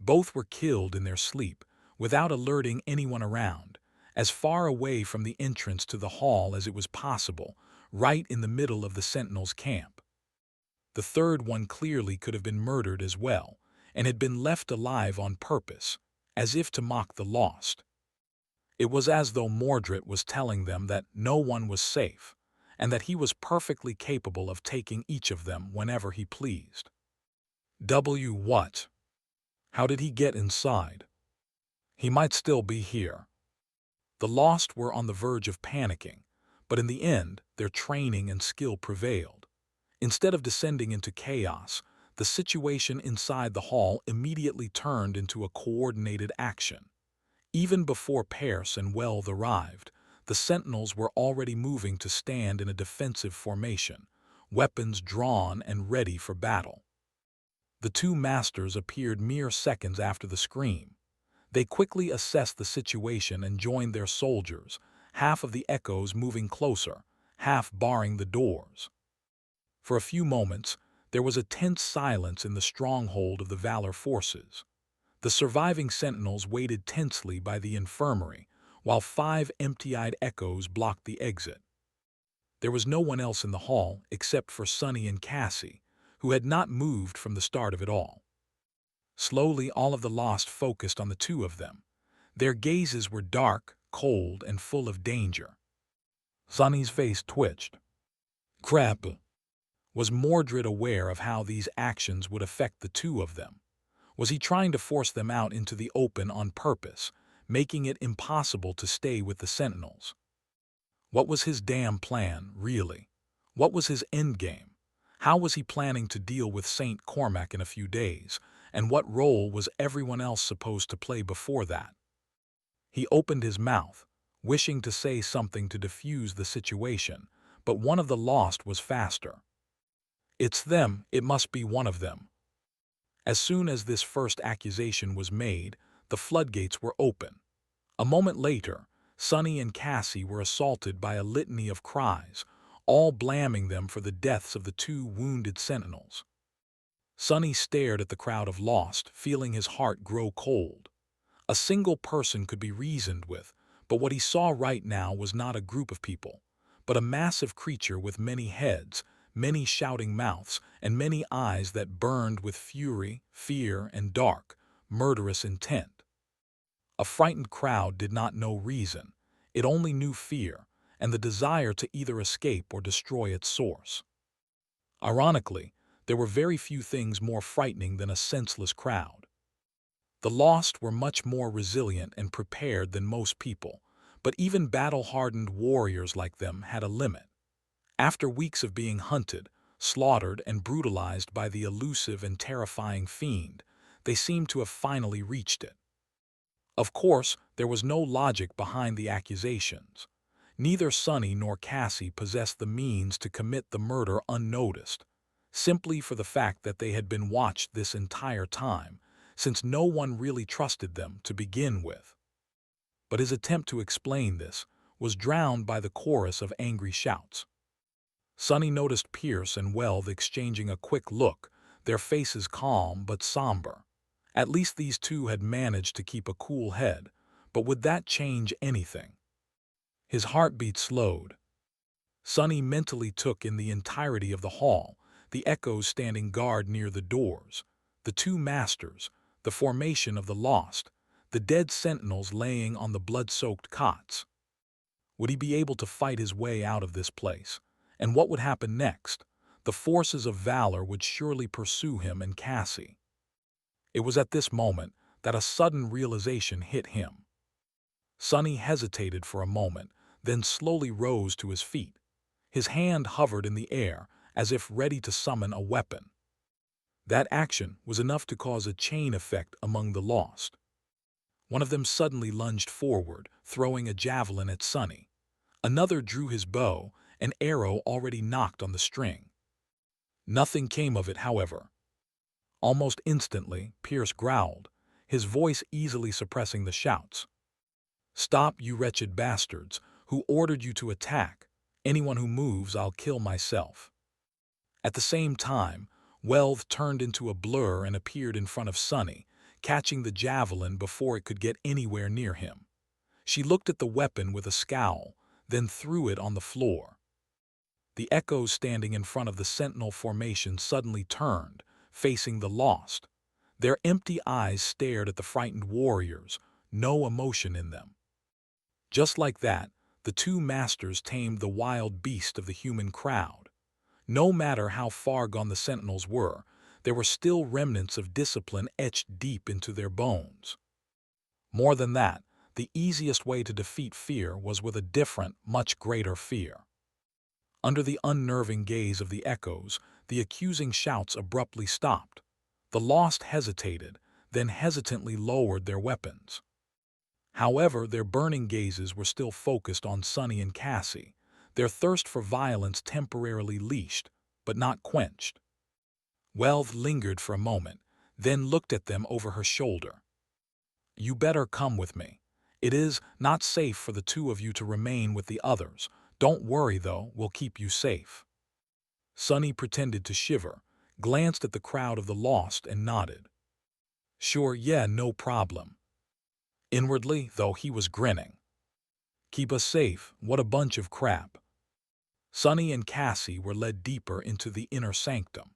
Both were killed in their sleep, without alerting anyone around, as far away from the entrance to the hall as it was possible, right in the middle of the sentinels' camp. The third one clearly could have been murdered as well, and had been left alive on purpose, as if to mock the lost. It was as though Mordred was telling them that no one was safe, and that he was perfectly capable of taking each of them whenever he pleased. What? How did he get inside? He might still be here. The lost were on the verge of panicking, but in the end, their training and skill prevailed. Instead of descending into chaos, the situation inside the hall immediately turned into a coordinated action. Even before Pierce and Welv arrived, the sentinels were already moving to stand in a defensive formation, weapons drawn and ready for battle. The 2 masters appeared mere seconds after the scream. They quickly assessed the situation and joined their soldiers, half of the echoes moving closer, half barring the doors. For a few moments, there was a tense silence in the stronghold of the Valor forces. The surviving sentinels waited tensely by the infirmary, while 5 empty-eyed echoes blocked the exit. There was no one else in the hall except for Sonny and Cassie, who had not moved from the start of it all. Slowly, all of the lost focused on the 2 of them. Their gazes were dark, cold, and full of danger. Sonny's face twitched. Crap! Was Mordred aware of how these actions would affect the 2 of them? Was he trying to force them out into the open on purpose, making it impossible to stay with the sentinels? What was his damn plan, really? What was his endgame? How was he planning to deal with Saint Cormac in a few days, and what role was everyone else supposed to play before that? He opened his mouth, wishing to say something to defuse the situation, but one of the lost was faster. It's them, it must be one of them. As soon as this first accusation was made, the floodgates were open. A moment later, Sonny and Cassie were assaulted by a litany of cries, all blaming them for the deaths of the two wounded sentinels. Sonny stared at the crowd of lost, feeling his heart grow cold. A single person could be reasoned with, but what he saw right now was not a group of people, but a massive creature with many heads, many shouting mouths, and many eyes that burned with fury, fear, and dark, murderous intent. A frightened crowd did not know reason. It only knew fear, and the desire to either escape or destroy its source. Ironically, there were very few things more frightening than a senseless crowd. The lost were much more resilient and prepared than most people, but even battle-hardened warriors like them had a limit. After weeks of being hunted, slaughtered, and brutalized by the elusive and terrifying fiend, they seemed to have finally reached it. Of course, there was no logic behind the accusations. Neither Sonny nor Cassie possessed the means to commit the murder unnoticed, simply for the fact that they had been watched this entire time, since no one really trusted them to begin with. But his attempt to explain this was drowned by the chorus of angry shouts. Sonny noticed Pierce and Welv exchanging a quick look, their faces calm but somber. At least these two had managed to keep a cool head, but would that change anything? His heartbeat slowed. Sonny mentally took in the entirety of the hall, the echoes standing guard near the doors, the two masters, the formation of the lost, the dead sentinels laying on the blood-soaked cots. Would he be able to fight his way out of this place? And what would happen next? The forces of valor would surely pursue him and Cassie. It was at this moment that a sudden realization hit him. Sonny hesitated for a moment, then slowly rose to his feet. His hand hovered in the air, as if ready to summon a weapon. That action was enough to cause a chain effect among the lost. One of them suddenly lunged forward, throwing a javelin at Sonny. Another drew his bow, an arrow already knocked on the string. Nothing came of it, however. Almost instantly, Pierce growled, his voice easily suppressing the shouts. "Stop, you wretched bastards! Who ordered you to attack? Anyone who moves, I'll kill myself." At the same time, Welv turned into a blur and appeared in front of Sonny, catching the javelin before it could get anywhere near him. She looked at the weapon with a scowl, then threw it on the floor. The echoes standing in front of the sentinel formation suddenly turned, facing the lost. Their empty eyes stared at the frightened warriors, no emotion in them. Just like that, the two masters tamed the wild beast of the human crowd. No matter how far gone the sentinels were, there were still remnants of discipline etched deep into their bones. More than that, the easiest way to defeat fear was with a different, much greater fear. Under the unnerving gaze of the echoes, the accusing shouts abruptly stopped. The lost hesitated, then hesitantly lowered their weapons. However, their burning gazes were still focused on Sonny and Cassie, their thirst for violence temporarily leashed, but not quenched. Welv lingered for a moment, then looked at them over her shoulder. "You better come with me. It is not safe for the two of you to remain with the others. Don't worry, though, we'll keep you safe." Sonny pretended to shiver, glanced at the crowd of the lost, and nodded. "Sure, yeah, no problem." Inwardly, though, he was grinning. "Keep us safe, what a bunch of crap." Sonny and Cassie were led deeper into the inner sanctum.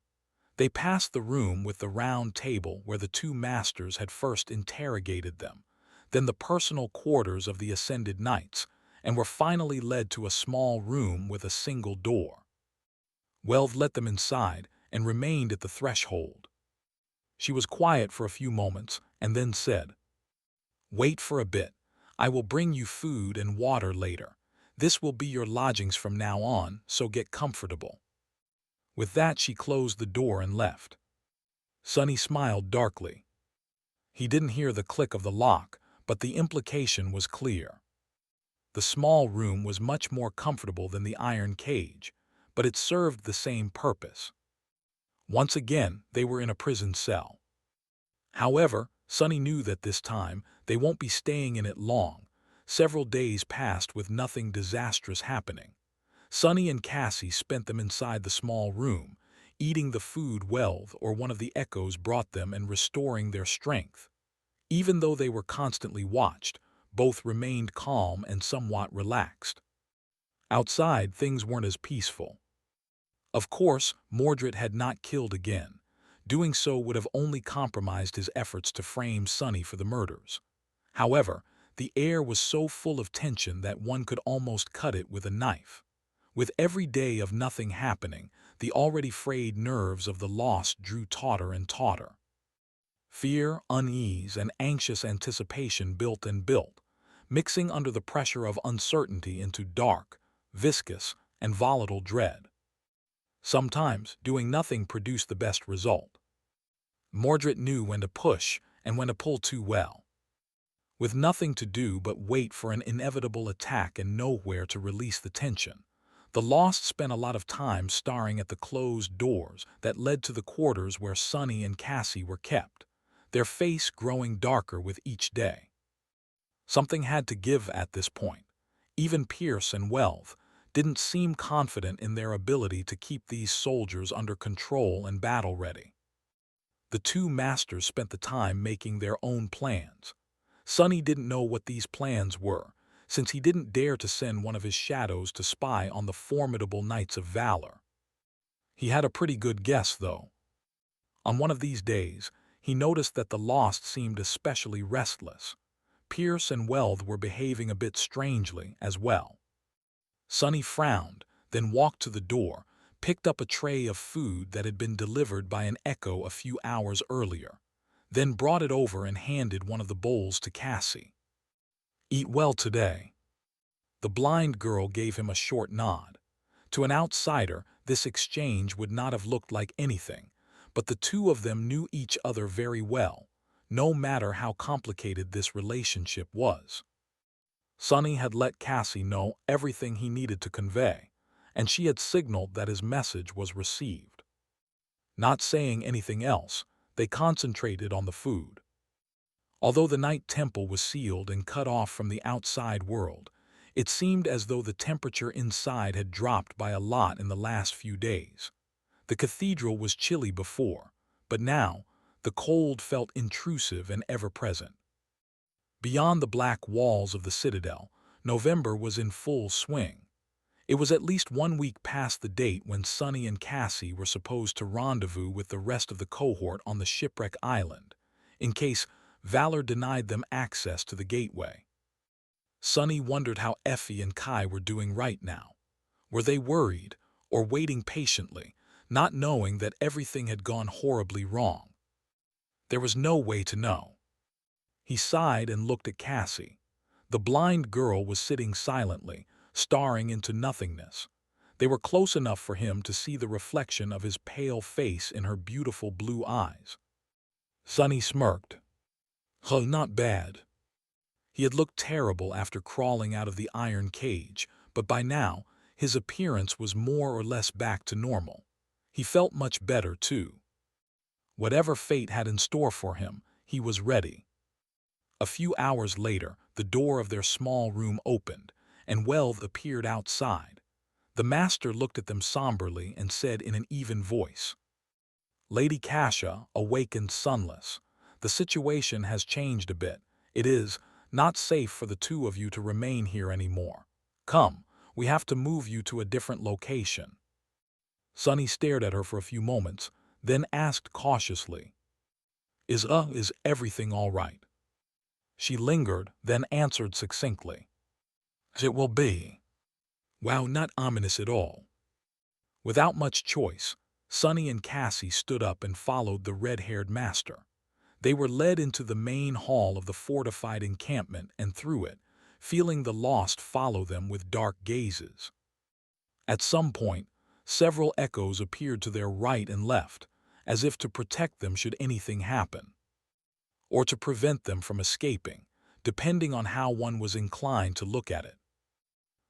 They passed the room with the round table where the two masters had first interrogated them, then the personal quarters of the ascended knights, and were finally led to a small room with a single door. Welv let them inside and remained at the threshold. She was quiet for a few moments and then said, "Wait for a bit. I will bring you food and water later. This will be your lodgings from now on, so get comfortable." With that, she closed the door and left. Sonny smiled darkly. He didn't hear the click of the lock, but the implication was clear. The small room was much more comfortable than the iron cage, but it served the same purpose. Once again, they were in a prison cell. However, Sonny knew that this time they won't be staying in it long. Several days passed with nothing disastrous happening. Sonny and Cassie spent them inside the small room, eating the food Welth or one of the echoes brought them and restoring their strength. Even though they were constantly watched, both remained calm and somewhat relaxed. Outside, things weren't as peaceful. Of course, Mordred had not killed again. Doing so would have only compromised his efforts to frame Sonny for the murders. However, the air was so full of tension that one could almost cut it with a knife. With every day of nothing happening, the already frayed nerves of the lost drew tauter and tauter. Fear, unease, and anxious anticipation built and built, mixing under the pressure of uncertainty into dark, viscous, and volatile dread. Sometimes, doing nothing produced the best result. Mordred knew when to push and when to pull too well. With nothing to do but wait for an inevitable attack and nowhere to release the tension, the Lost spent a lot of time staring at the closed doors that led to the quarters where Sonny and Cassie were kept, their face growing darker with each day. Something had to give at this point. Even Pierce and Welth didn't seem confident in their ability to keep these soldiers under control and battle-ready. The two masters spent the time making their own plans. Sonny didn't know what these plans were, since he didn't dare to send one of his shadows to spy on the formidable Knights of Valor. He had a pretty good guess, though. On one of these days, he noticed that the Lost seemed especially restless. Pierce and Welth were behaving a bit strangely as well. Sonny frowned, then walked to the door, picked up a tray of food that had been delivered by an echo a few hours earlier, then brought it over and handed one of the bowls to Cassie. "Eat well today." The blind girl gave him a short nod. To an outsider, this exchange would not have looked like anything, but the two of them knew each other very well, no matter how complicated this relationship was. Sonny had let Cassie know everything he needed to convey, and she had signaled that his message was received. Not saying anything else, they concentrated on the food. Although the night temple was sealed and cut off from the outside world, it seemed as though the temperature inside had dropped by a lot in the last few days. The cathedral was chilly before, but now the cold felt intrusive and ever-present. Beyond the black walls of the citadel, November was in full swing. It was at least 1 week past the date when Sonny and Cassie were supposed to rendezvous with the rest of the cohort on the shipwreck island, in case Valor denied them access to the gateway. Sonny wondered how Effie and Kai were doing right now. Were they worried, or waiting patiently, not knowing that everything had gone horribly wrong? There was no way to know. He sighed and looked at Cassie. The blind girl was sitting silently, staring into nothingness. They were close enough for him to see the reflection of his pale face in her beautiful blue eyes. Sonny smirked. "Oh, not bad." He had looked terrible after crawling out of the iron cage, but by now, his appearance was more or less back to normal. He felt much better, too. Whatever fate had in store for him, he was ready. A few hours later, the door of their small room opened, and Welth appeared outside. The master looked at them somberly and said in an even voice, "Lady Cassia awakened sunless. The situation has changed a bit. It is not safe for the two of you to remain here anymore. Come, we have to move you to a different location." Sonny stared at her for a few moments, then asked cautiously, Is everything all right?" She lingered, then answered succinctly, "It will be." Wow, not ominous at all. Without much choice, Sonny and Cassie stood up and followed the red-haired master. They were led into the main hall of the fortified encampment and through it, feeling the Lost follow them with dark gazes. At some point, several echoes appeared to their right and left, as if to protect them should anything happen, or to prevent them from escaping, depending on how one was inclined to look at it.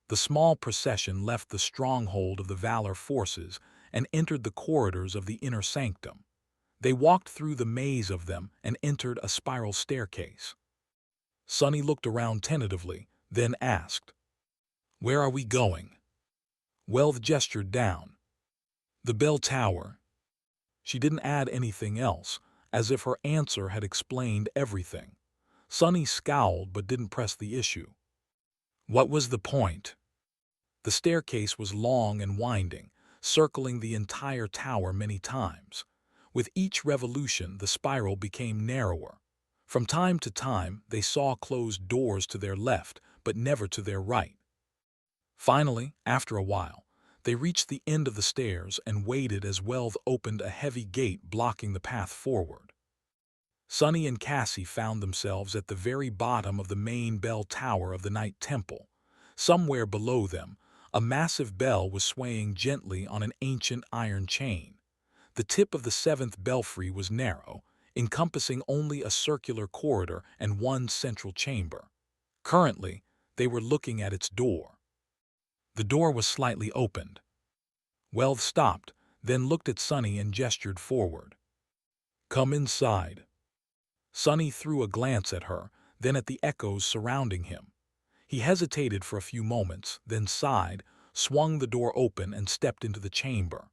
The small procession left the stronghold of the Valor forces and entered the corridors of the inner sanctum. They walked through the maze of them and entered a spiral staircase. Sunny looked around tentatively, then asked, "Where are we going?" Wealth gestured down. "The bell tower." She didn't add anything else, as if her answer had explained everything. Sunny scowled but didn't press the issue. What was the point? The staircase was long and winding, circling the entire tower many times. With each revolution, the spiral became narrower. From time to time, they saw closed doors to their left, but never to their right. Finally, after a while, they reached the end of the stairs and waited as Wealth opened a heavy gate blocking the path forward. Sunny and Cassie found themselves at the very bottom of the main bell tower of the Night Temple. Somewhere below them, a massive bell was swaying gently on an ancient iron chain. The tip of the seventh belfry was narrow, encompassing only a circular corridor and one central chamber. Currently, they were looking at its door. The door was slightly opened. Wealth stopped, then looked at Sunny and gestured forward. "Come inside." Sunny threw a glance at her, then at the echoes surrounding him. He hesitated for a few moments, then sighed, swung the door open and stepped into the chamber.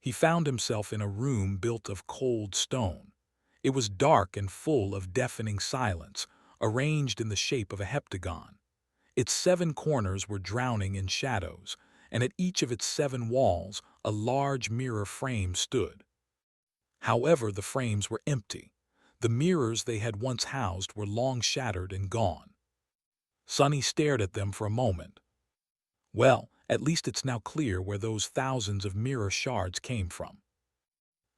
He found himself in a room built of cold stone. It was dark and full of deafening silence, arranged in the shape of a heptagon. Its 7 corners were drowning in shadows, and at each of its 7 walls a large mirror frame stood. However, the frames were empty. The mirrors they had once housed were long shattered and gone. Sunny stared at them for a moment. Well, at least it's now clear where those thousands of mirror shards came from.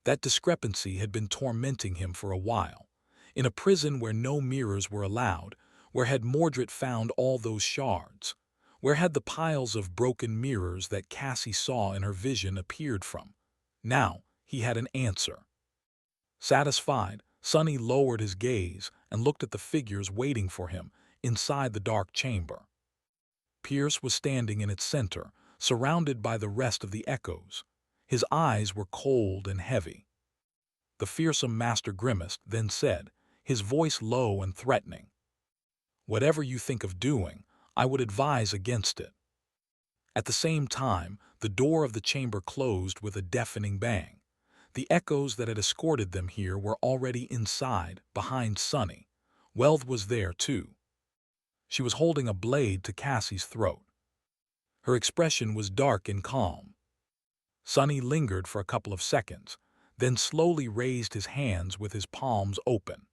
That discrepancy had been tormenting him for a while. In a prison where no mirrors were allowed, where had Mordred found all those shards? Where had the piles of broken mirrors that Cassie saw in her vision appeared from? Now he had an answer. Satisfied, Sunny lowered his gaze and looked at the figures waiting for him inside the dark chamber. Pierce was standing in its center, surrounded by the rest of the echoes. His eyes were cold and heavy. The fearsome master grimaced, then said, his voice low and threatening, "Whatever you think of doing, I would advise against it." At the same time, the door of the chamber closed with a deafening bang. The echoes that had escorted them here were already inside, behind Sunny. Wealth was there, too. She was holding a blade to Cassie's throat. Her expression was dark and calm. Sunny lingered for a couple of seconds, then slowly raised his hands with his palms open.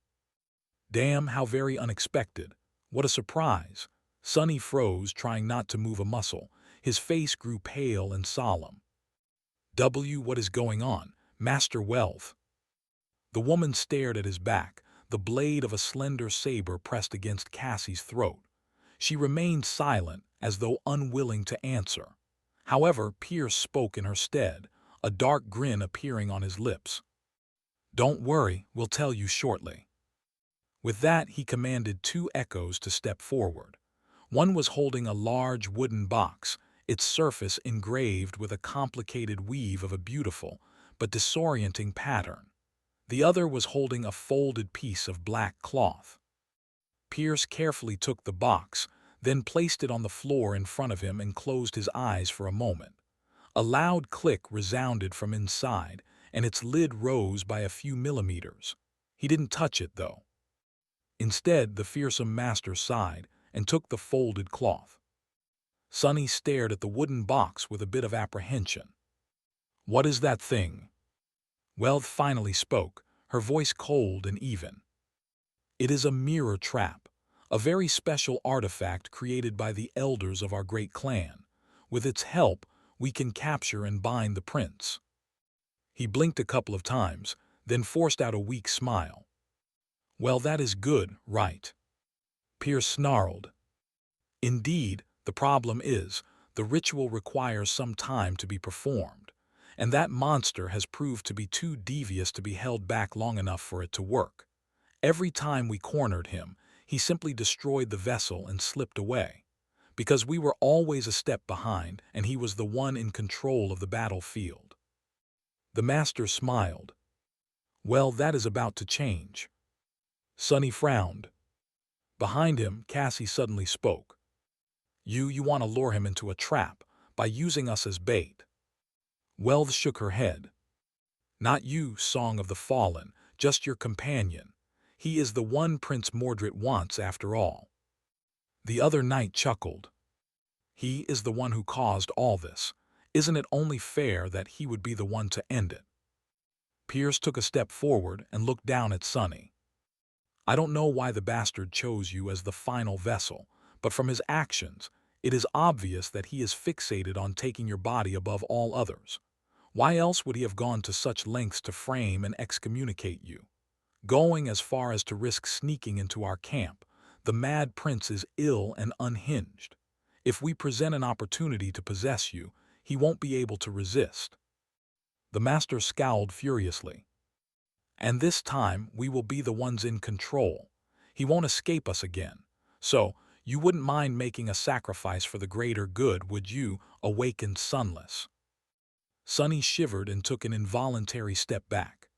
Damn, how very unexpected. What a surprise. Sunny froze, trying not to move a muscle. His face grew pale and solemn. What is going on, Master Wealth?" The woman stared at his back, the blade of a slender saber pressed against Cassie's throat. She remained silent, as though unwilling to answer. However, Pierce spoke in her stead, a dark grin appearing on his lips. "Don't worry, we'll tell you shortly." With that, he commanded 2 echoes to step forward. One was holding a large wooden box, its surface engraved with a complicated weave of a beautiful but disorienting pattern. The other was holding a folded piece of black cloth. Pierce carefully took the box, then placed it on the floor in front of him and closed his eyes for a moment. A loud click resounded from inside, and its lid rose by a few millimeters. He didn't touch it, though. Instead, the fearsome master sighed and took the folded cloth. Sunny stared at the wooden box with a bit of apprehension. "What is that thing?" Wealth finally spoke, her voice cold and even. "It is a mirror trap, a very special artifact created by the elders of our great clan. With its help, we can capture and bind the prince." He blinked a couple of times, then forced out a weak smile. "Well, that is good, right?" Pierce snarled. "Indeed, the problem is, the ritual requires some time to be performed, and that monster has proved to be too devious to be held back long enough for it to work. Every time we cornered him, he simply destroyed the vessel and slipped away, because we were always a step behind and he was the one in control of the battlefield." The master smiled. Well, that is about to change. Sonny frowned. Behind him, Cassie suddenly spoke. You want to lure him into a trap by using us as bait. Wells shook her head. Not you, Song of the Fallen, just your companion. He is the one Prince Mordred wants after all. The other knight chuckled. He is the one who caused all this. Isn't it only fair that he would be the one to end it? Pierce took a step forward and looked down at Sonny. I don't know why the bastard chose you as the final vessel, but from his actions, it is obvious that he is fixated on taking your body above all others. Why else would he have gone to such lengths to frame and excommunicate you? Going as far as to risk sneaking into our camp, the Mad Prince is ill and unhinged. If we present an opportunity to possess you, he won't be able to resist. The master scowled furiously. And this time we will be the ones in control. He won't escape us again. So, you wouldn't mind making a sacrifice for the greater good, would you, awakened sunless? Sonny shivered and took an involuntary step back.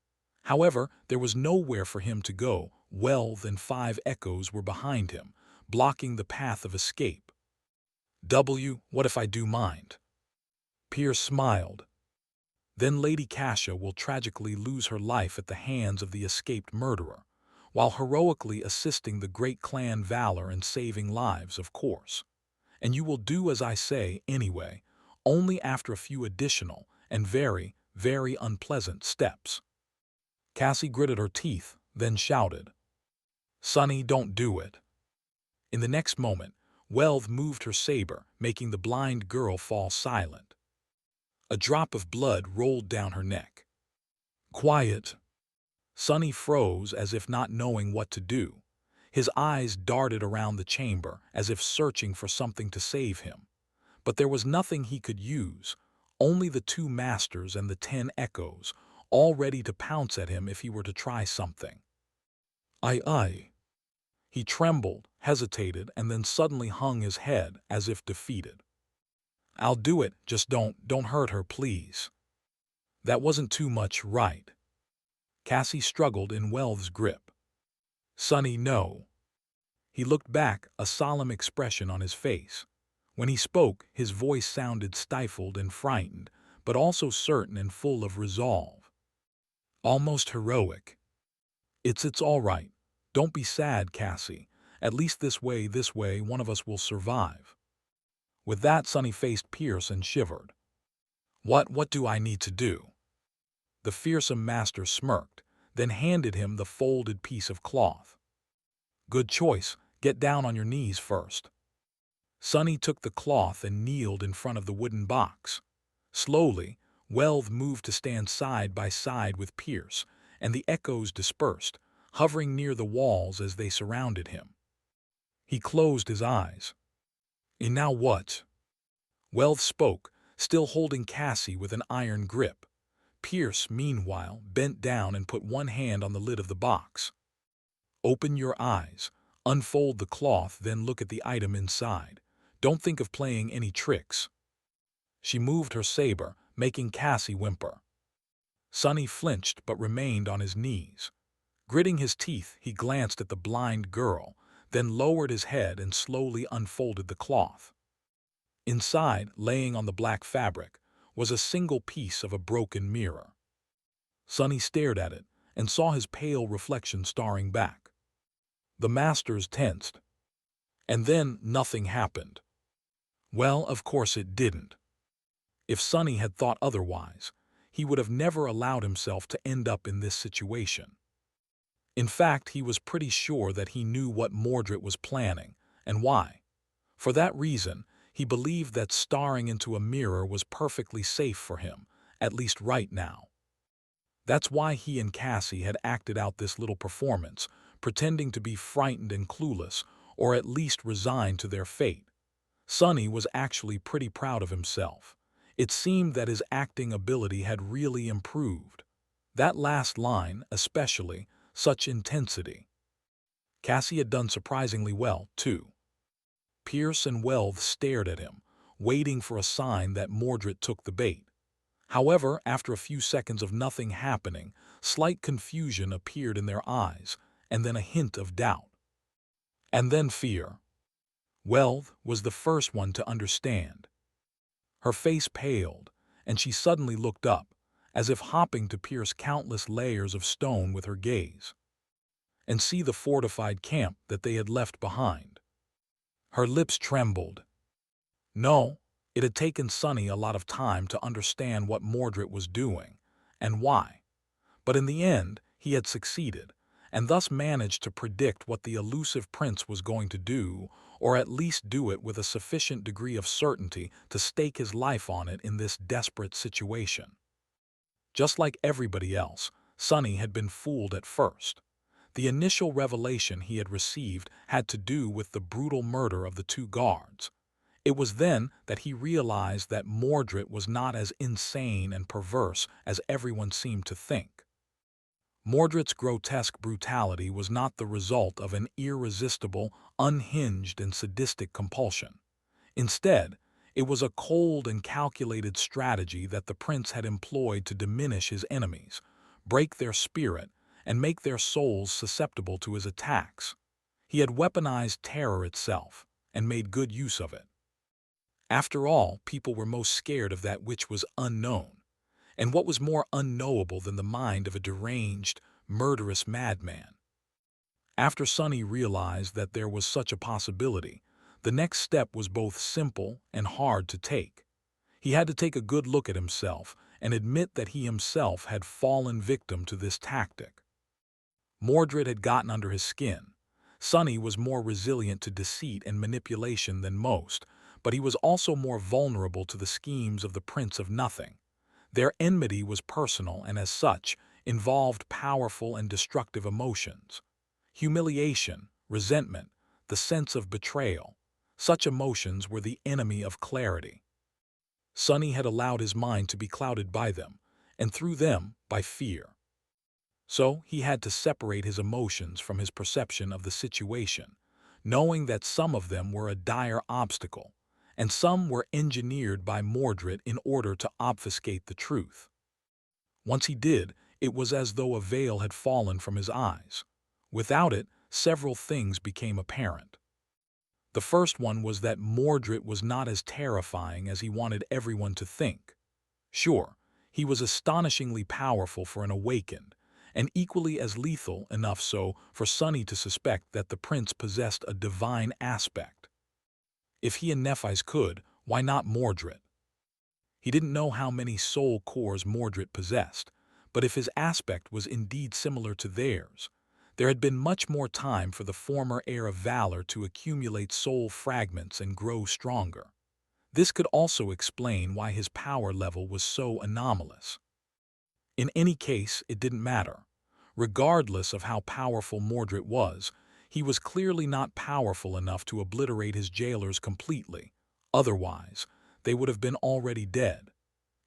However, there was nowhere for him to go. Welth and 5 echoes were behind him, blocking the path of escape. What if I do mind? Pierce smiled. Then Lady Cassia will tragically lose her life at the hands of the escaped murderer, while heroically assisting the great clan valor and saving lives, of course. And you will do as I say anyway, only after a few additional and very, very unpleasant steps. Cassie gritted her teeth, then shouted, Sonny, don't do it. In the next moment, Welth moved her saber, making the blind girl fall silent. A drop of blood rolled down her neck. Quiet. Sonny froze as if not knowing what to do. His eyes darted around the chamber as if searching for something to save him. But there was nothing he could use, only the 2 masters and the 10 echoes, all ready to pounce at him if he were to try something. Aye. He trembled, hesitated, and then suddenly hung his head as if defeated. I'll do it, just don't hurt her, please. That wasn't too much, right? Cassie struggled in Welth's grip. Sonny, no. He looked back, a solemn expression on his face. When he spoke, his voice sounded stifled and frightened, but also certain and full of resolve. Almost heroic. It's all right. Don't be sad, Cassie. At least this way, one of us will survive. With that, Sonny faced Pierce and shivered. What do I need to do? The fearsome master smirked, then handed him the folded piece of cloth. Good choice. Get down on your knees first. Sonny took the cloth and kneeled in front of the wooden box. Slowly, Welth moved to stand side by side with Pierce, and the echoes dispersed, hovering near the walls as they surrounded him. He closed his eyes. And now what? Welth spoke, still holding Cassie with an iron grip. Pierce, meanwhile, bent down and put one hand on the lid of the box. Open your eyes, unfold the cloth, then look at the item inside. Don't think of playing any tricks. She moved her saber, making Cassie whimper. Sonny flinched but remained on his knees. Gritting his teeth, he glanced at the blind girl, then lowered his head and slowly unfolded the cloth. Inside, laying on the black fabric, was a single piece of a broken mirror. Sonny stared at it and saw his pale reflection staring back. The masters tensed. And then nothing happened. Well, of course it didn't. If Sonny had thought otherwise, he would have never allowed himself to end up in this situation. In fact, he was pretty sure that he knew what Mordred was planning, and why. For that reason, he believed that staring into a mirror was perfectly safe for him, at least right now. That's why he and Cassie had acted out this little performance, pretending to be frightened and clueless, or at least resigned to their fate. Sonny was actually pretty proud of himself. It seemed that his acting ability had really improved. That last line, especially, such intensity. Cassie had done surprisingly well, too. Pierce and Welth stared at him, waiting for a sign that Mordred took the bait. However, after a few seconds of nothing happening, slight confusion appeared in their eyes, and then a hint of doubt. And then fear. Wealth was the first one to understand. Her face paled, and she suddenly looked up, as if hoping to pierce countless layers of stone with her gaze, and see the fortified camp that they had left behind. Her lips trembled. No, it had taken Sonny a lot of time to understand what Mordred was doing, and why. But in the end, he had succeeded, and thus managed to predict what the elusive prince was going to do, or at least do it with a sufficient degree of certainty to stake his life on it in this desperate situation. Just like everybody else, Sonny had been fooled at first. The initial revelation he had received had to do with the brutal murder of the two guards. It was then that he realized that Mordred was not as insane and perverse as everyone seemed to think. Mordred's grotesque brutality was not the result of an irresistible, unhinged, and sadistic compulsion. Instead, it was a cold and calculated strategy that the prince had employed to diminish his enemies, break their spirit, and make their souls susceptible to his attacks. He had weaponized terror itself, and made good use of it. After all, people were most scared of that which was unknown. And what was more unknowable than the mind of a deranged, murderous madman? After Sonny realized that there was such a possibility, the next step was both simple and hard to take. He had to take a good look at himself and admit that he himself had fallen victim to this tactic. Mordred had gotten under his skin. Sonny was more resilient to deceit and manipulation than most, but he was also more vulnerable to the schemes of the Prince of Nothing. Their enmity was personal and, as such, involved powerful and destructive emotions. Humiliation, resentment, the sense of betrayal. Such emotions were the enemy of clarity. Sonny had allowed his mind to be clouded by them, and through them, by fear. So he had to separate his emotions from his perception of the situation, knowing that some of them were a dire obstacle, and some were engineered by Mordred in order to obfuscate the truth. Once he did, it was as though a veil had fallen from his eyes. Without it, several things became apparent. The first one was that Mordred was not as terrifying as he wanted everyone to think. Sure, he was astonishingly powerful for an awakened, and equally as lethal enough so for Sonny to suspect that the prince possessed a divine aspect. If he and Nephis could, why not Mordred? He didn't know how many soul cores Mordred possessed, but if his aspect was indeed similar to theirs, there had been much more time for the former heir of valor to accumulate soul fragments and grow stronger. This could also explain why his power level was so anomalous. In any case, it didn't matter. Regardless of how powerful Mordred was, he was clearly not powerful enough to obliterate his jailers completely. Otherwise, they would have been already dead.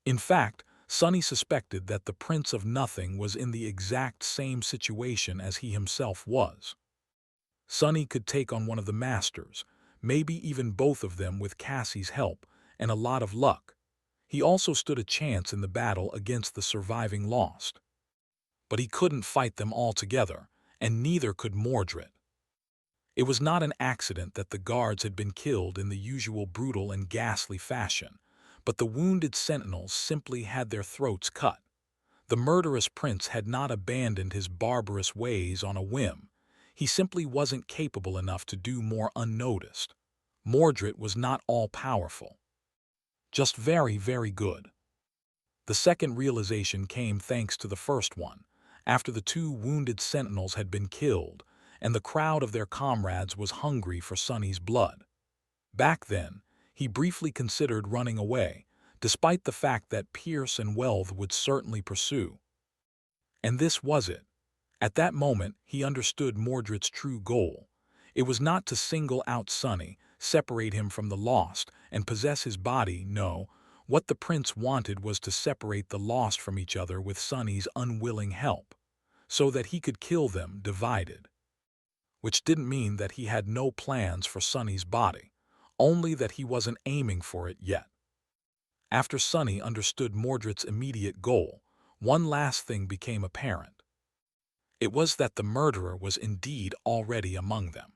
In fact, Sonny suspected that the Prince of Nothing was in the exact same situation as he himself was. Sonny could take on one of the masters, maybe even both of them with Cassie's help and a lot of luck. He also stood a chance in the battle against the surviving Lost. But he couldn't fight them all together, and neither could Mordred. It was not an accident that the guards had been killed in the usual brutal and ghastly fashion, but the wounded sentinels simply had their throats cut. The murderous prince had not abandoned his barbarous ways on a whim. He simply wasn't capable enough to do more unnoticed. Mordred was not all-powerful. Just very, very good. The second realization came thanks to the first one, after the two wounded sentinels had been killed, and the crowd of their comrades was hungry for Sonny's blood. Back then, he briefly considered running away, despite the fact that Pierce and Wealth would certainly pursue. And this was it. At that moment, he understood Mordred's true goal. It was not to single out Sonny, separate him from the Lost, and possess his body, no. What the prince wanted was to separate the Lost from each other with Sonny's unwilling help, so that he could kill them divided. Which didn't mean that he had no plans for Sonny's body, only that he wasn't aiming for it yet. After Sunny understood Mordred's immediate goal, one last thing became apparent. It was that the murderer was indeed already among them.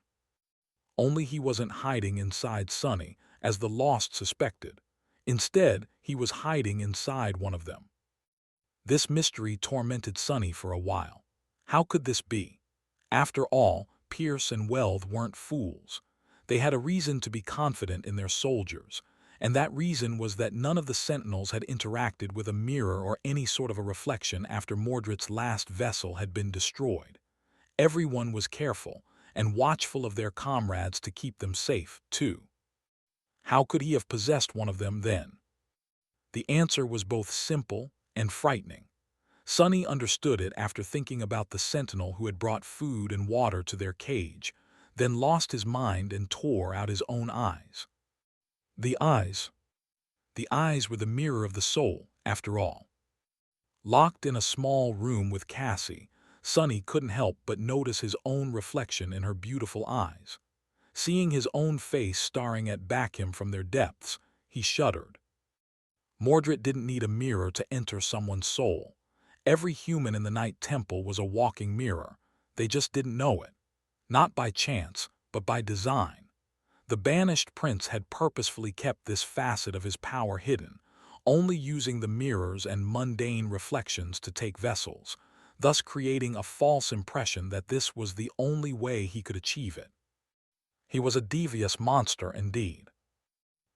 Only he wasn't hiding inside Sunny, as the Lost suspected. Instead, he was hiding inside one of them. This mystery tormented Sunny for a while. How could this be? After all, Pierce and Weld weren't fools. They had a reason to be confident in their soldiers, and that reason was that none of the Sentinels had interacted with a mirror or any sort of a reflection after Mordred's last vessel had been destroyed. Everyone was careful and watchful of their comrades to keep them safe, too. How could he have possessed one of them then? The answer was both simple and frightening. Sunny understood it after thinking about the sentinel who had brought food and water to their cage, then lost his mind and tore out his own eyes. The eyes. The eyes were the mirror of the soul, after all. Locked in a small room with Cassie, Sunny couldn't help but notice his own reflection in her beautiful eyes. Seeing his own face staring back at him from their depths, he shuddered. Mordred didn't need a mirror to enter someone's soul. Every human in the Night Temple was a walking mirror. They just didn't know it. Not by chance, but by design. The banished prince had purposefully kept this facet of his power hidden, only using the mirrors and mundane reflections to take vessels, thus creating a false impression that this was the only way he could achieve it. He was a devious monster indeed.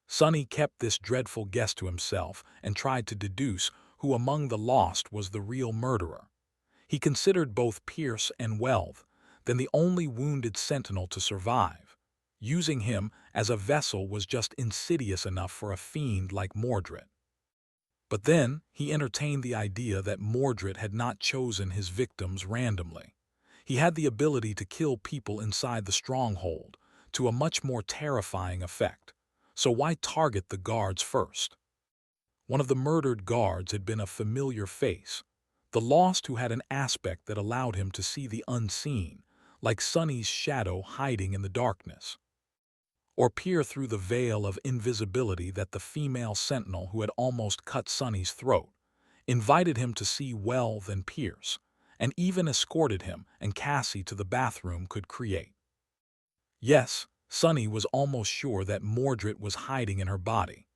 Sunny kept this dreadful guess to himself and tried to deduce who among the Lost was the real murderer. He considered both Pierce and Weld, then the only wounded sentinel to survive. Using him as a vessel was just insidious enough for a fiend like Mordred. But then he entertained the idea that Mordred had not chosen his victims randomly. He had the ability to kill people inside the stronghold, to a much more terrifying effect. So why target the guards first? One of the murdered guards had been a familiar face, the Lost who had an aspect that allowed him to see the unseen, like Sunny's shadow hiding in the darkness, or peer through the veil of invisibility that the female sentinel who had almost cut Sunny's throat, invited him to see Weld and Pierce, and even escorted him and Cassie to the bathroom could create. Yes, Sunny was almost sure that Mordred was hiding in her body.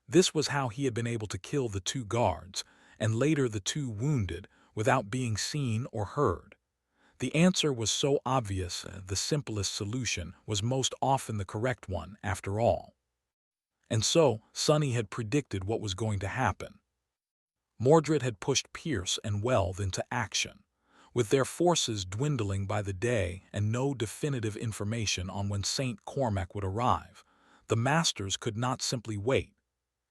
This was how he had been able to kill the two guards, and later the two wounded, without being seen or heard. The answer was so obvious, the simplest solution was most often the correct one, after all. And so, Sunny had predicted what was going to happen. Mordred had pushed Pierce and Weld into action. With their forces dwindling by the day and no definitive information on when St. Cormac would arrive, the masters could not simply wait.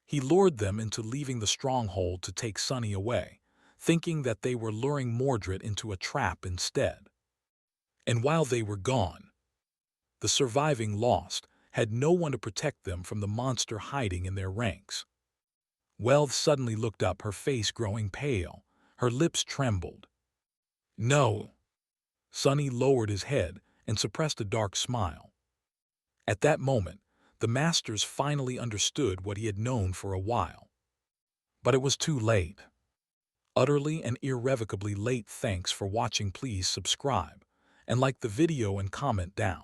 He lured them into leaving the stronghold to take Sunny away, thinking that they were luring Mordred into a trap instead. And while they were gone, the surviving Lost had no one to protect them from the monster hiding in their ranks. Weld suddenly looked up, her face growing pale. Her lips trembled. No. Sunny lowered his head and suppressed a dark smile. At that moment, the masters finally understood what he had known for a while. But it was too late. Utterly and irrevocably late. Thanks for watching. Please subscribe and like the video and comment down.